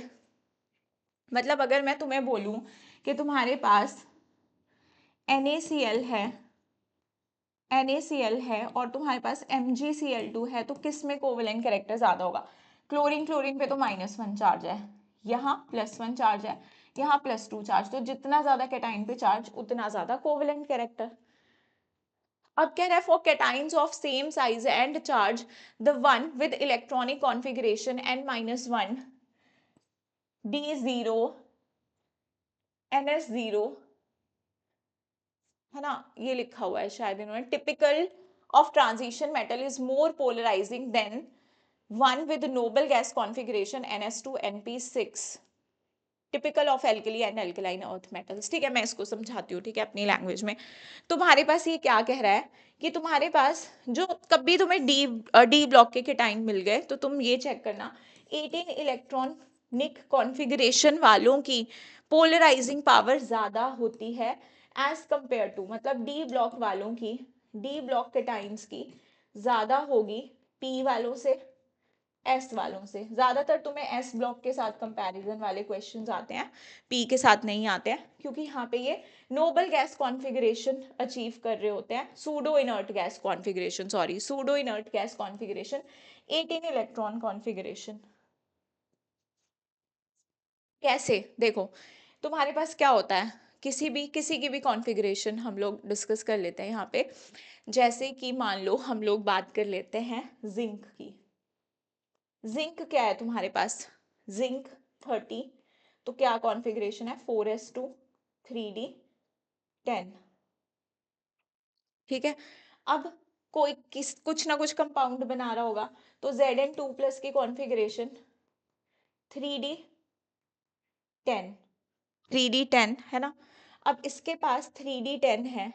मतलब अगर मैं तुम्हें बोलूं कि तुम्हारे पास NaCl है और तुम्हारे पास MgCl2 है, तो किस में कोवेलेंट कैरेक्टर ज्यादा होगा। क्लोरीन पे तो -1 चार्ज है, यहाँ +1 चार्ज है, यहाँ +2 चार्ज, तो जितना ज्यादा कैटाइन पे चार्ज उतना ज्यादा कोवेलेंट कैरेक्टर। अब कह रहा है for cations of same size and charge the one with electronic configuration N-1 D0 NS0, है ना, ये लिखा हुआ है शायद इन्होंने, typical of transition metal is more polarising than one with noble gas configuration NS2 NP6, typical of alkali and alkaline earth metals. ठीक है, मैं इसको समझाती हूँ, ठीक है, अपनी लैंग्वेज में। तुम्हारे पास ये क्या कह रहा है कि तुम्हारे पास जो कभी तुम्हें डी ब्लॉक के कैटाइन मिल गए तो तुम ये चेक करना 18 इलेक्ट्रॉनिक कॉन्फ़िगरेशन वालों की पोलराइजिंग पावर ज्यादा होती है एज कंपेयर टू, मतलब डी ब्लॉक वालों की, डी ब्लॉक कैटाइन्स की ज्यादा होगी पी वालों से एस वालों से। ज्यादातर तुम्हें एस ब्लॉक के साथ कंपैरिजन वाले क्वेश्चंस आते हैं, पी के साथ नहीं आते हैं, क्योंकि यहाँ पे ये नोबल गैस कॉन्फ़िगरेशन अचीव कर रहे होते हैं, pseudo inert gas configuration, sorry pseudo inert gas configuration, 18 electron configuration. कैसे, देखो तुम्हारे पास क्या होता है, किसी की भी कॉन्फ़िगरेशन हम लोग डिस्कस कर लेते हैं यहाँ पे। जैसे कि मान लो हम लोग बात कर लेते हैं जिंक की। जिंक क्या है तुम्हारे पास, जिंक 30, तो क्या कॉन्फ़िगरेशन है, 4s2 3d10। ठीक है, अब कोई कुछ ना कुछ कंपाउंड बना रहा होगा, तो Zn2 प्लस की कॉन्फ़िगरेशन 3d10, 3d10 है ना। अब इसके पास 3d10 है,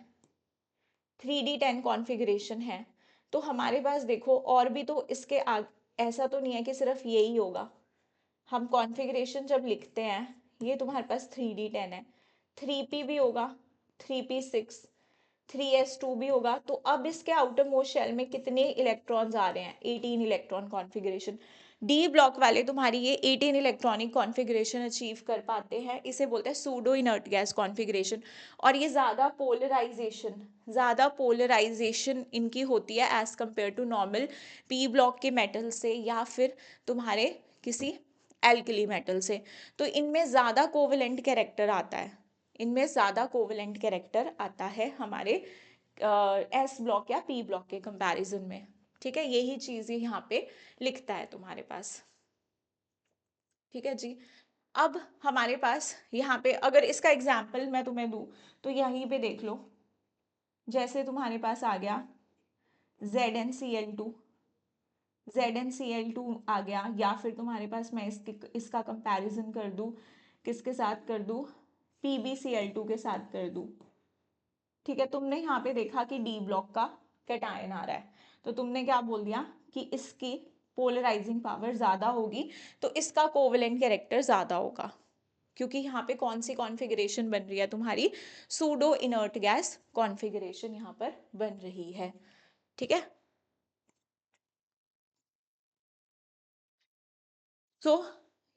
3d10 कॉन्फ़िगरेशन है, तो हमारे पास देखो और भी तो इसके ऐसा तो नहीं है कि सिर्फ यही होगा। हम कॉन्फ़िगरेशन जब लिखते हैं, ये तुम्हारे पास 3d10 है, 3p भी होगा, 3p6, 3s2 भी होगा, तो अब इसके आउटर मोस्ट शेल में कितने इलेक्ट्रॉन्स आ रहे हैं, 18 इलेक्ट्रॉन कॉन्फ़िगरेशन। डी ब्लॉक वाले तुम्हारी ये 18 इलेक्ट्रॉनिक कॉन्फ़िगरेशन अचीव कर पाते हैं, इसे बोलते हैं सूडो इनर्ट गैस कॉन्फ़िगरेशन। और ये ज़्यादा पोलराइजेशन इनकी होती है as compare to normal p block के मेटल से, या फिर तुम्हारे किसी एल्कली मेटल से। तो इनमें ज़्यादा कोवेलेंट कैरेक्टर आता है, इनमें ज़्यादा कोवेलेंट कैरेक्टर आता है हमारे एस ब्लॉक या पी ब्लॉक के कंपैरिजन में। ठीक है, यही चीज़ यहाँ पे लिखता है तुम्हारे पास। ठीक है जी। अब हमारे पास यहाँ पे अगर इसका एग्जाम्पल मैं तुम्हें दूँ, तो यहीं पे देख लो, जैसे तुम्हारे पास आ गया ZnCl2, ZnCl2 आ गया, या फिर तुम्हारे पास मैं इसका कंपैरिजन कर दूँ, किसके साथ कर दूँ, PbCl2 के साथ कर दूँ। ठीक है, तुमने यहाँ पे देखा कि डी ब्लॉक का कैटायन आ रहा है, तो तुमने क्या बोल दिया कि इसकी पोलराइजिंग पावर ज्यादा होगी, तो इसका कोवेलेंट कैरेक्टर ज्यादा होगा, क्योंकि यहाँ पे कौन सी कॉन्फ़िगरेशन बन रही है तुम्हारी, सूडो इनर्ट गैस कॉन्फ़िगरेशन यहाँ पर बन रही है। ठीक है, सो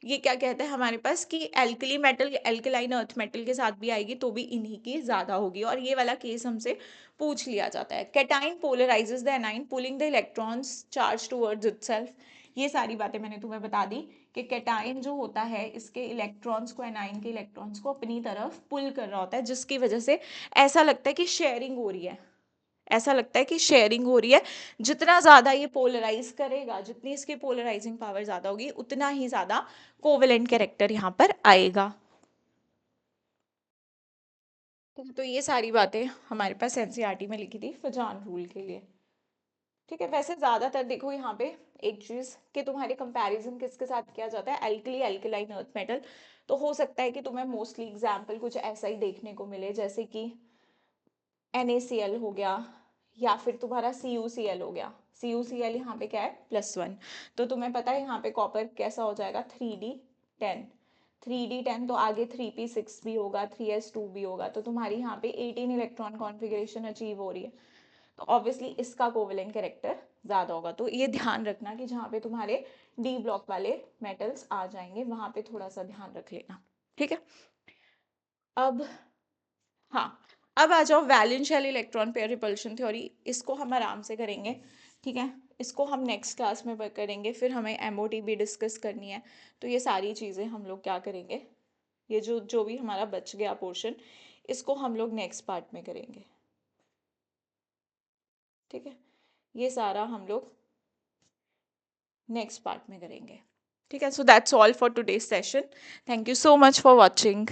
ये क्या कहते हैं हमारे पास कि एल्कली मेटल या एल्कलाइन अर्थ मेटल के साथ भी आएगी तो भी इन्हीं की ज्यादा होगी, और ये वाला केस हमसे पूछ लिया जाता है। Cation polarises the anion pulling the electrons charge towards itself. ये सारी बातें मैंने तुम्हें बता दी कि कैटाइन जो होता है इसके इलेक्ट्रॉन्स को, एनाइन के इलेक्ट्रॉन्स को अपनी तरफ पुल कर रहा होता है, जिसकी वजह से ऐसा लगता है कि शेयरिंग हो रही है, ऐसा लगता है कि शेयरिंग हो रही है। जितना ज्यादा ये पोलराइज करेगा, जितनी इसकी पोलराइजिंग पावर ज्यादा होगी, उतना ही ज्यादा कोवेलेंट कैरेक्टर यहाँ पर आएगा। तो ये सारी बातें हमारे पास एनसीईआरटी में लिखी थी फजान रूल के लिए। ठीक है, वैसे ज्यादातर देखो यहाँ पे एक चीज कि तुम्हारे कंपैरिजन किसके साथ किया जाता है, एल्कली एल्कलाइन अर्थ मेटल। तो हो सकता है कि तुम्हें मोस्टली एग्जाम्पल कुछ ऐसा ही देखने को मिले, जैसे कि NaCl हो गया, या फिर तुम्हारा CuCl हो गया। CuCl यहाँ पे क्या है, +1, तो तुम्हें पता है यहाँ पे कॉपर कैसा हो जाएगा, 3d10, 3d10, तो आगे 3p6 भी होगा, 3s2 भी होगा, तो तुम्हारी यहाँ पे 18 इलेक्ट्रॉन कॉन्फ़िगरेशन अचीव हो रही है, तो ऑब्वियसली इसका कोवेलेंट कैरेक्टर ज्यादा होगा। तो ये ध्यान रखना कि जहाँ पे तुम्हारे डी ब्लॉक वाले मेटल्स आ जाएंगे वहां पे थोड़ा सा ध्यान रख लेना। ठीक है, अब हाँ, अब आ जाओ valence shell electron pair repulsion theory, इसको हम आराम से करेंगे। ठीक है, इसको हम नेक्स्ट क्लास में करेंगे, फिर हमें MOT भी डिस्कस करनी है, तो ये सारी चीज़ें हम लोग क्या करेंगे, ये जो जो भी हमारा बच गया पोर्शन, इसको हम लोग नेक्स्ट पार्ट में करेंगे। ठीक है, ये सारा हम लोग नेक्स्ट पार्ट में करेंगे। ठीक है, so that's all for today's session. Thank you so much for watching.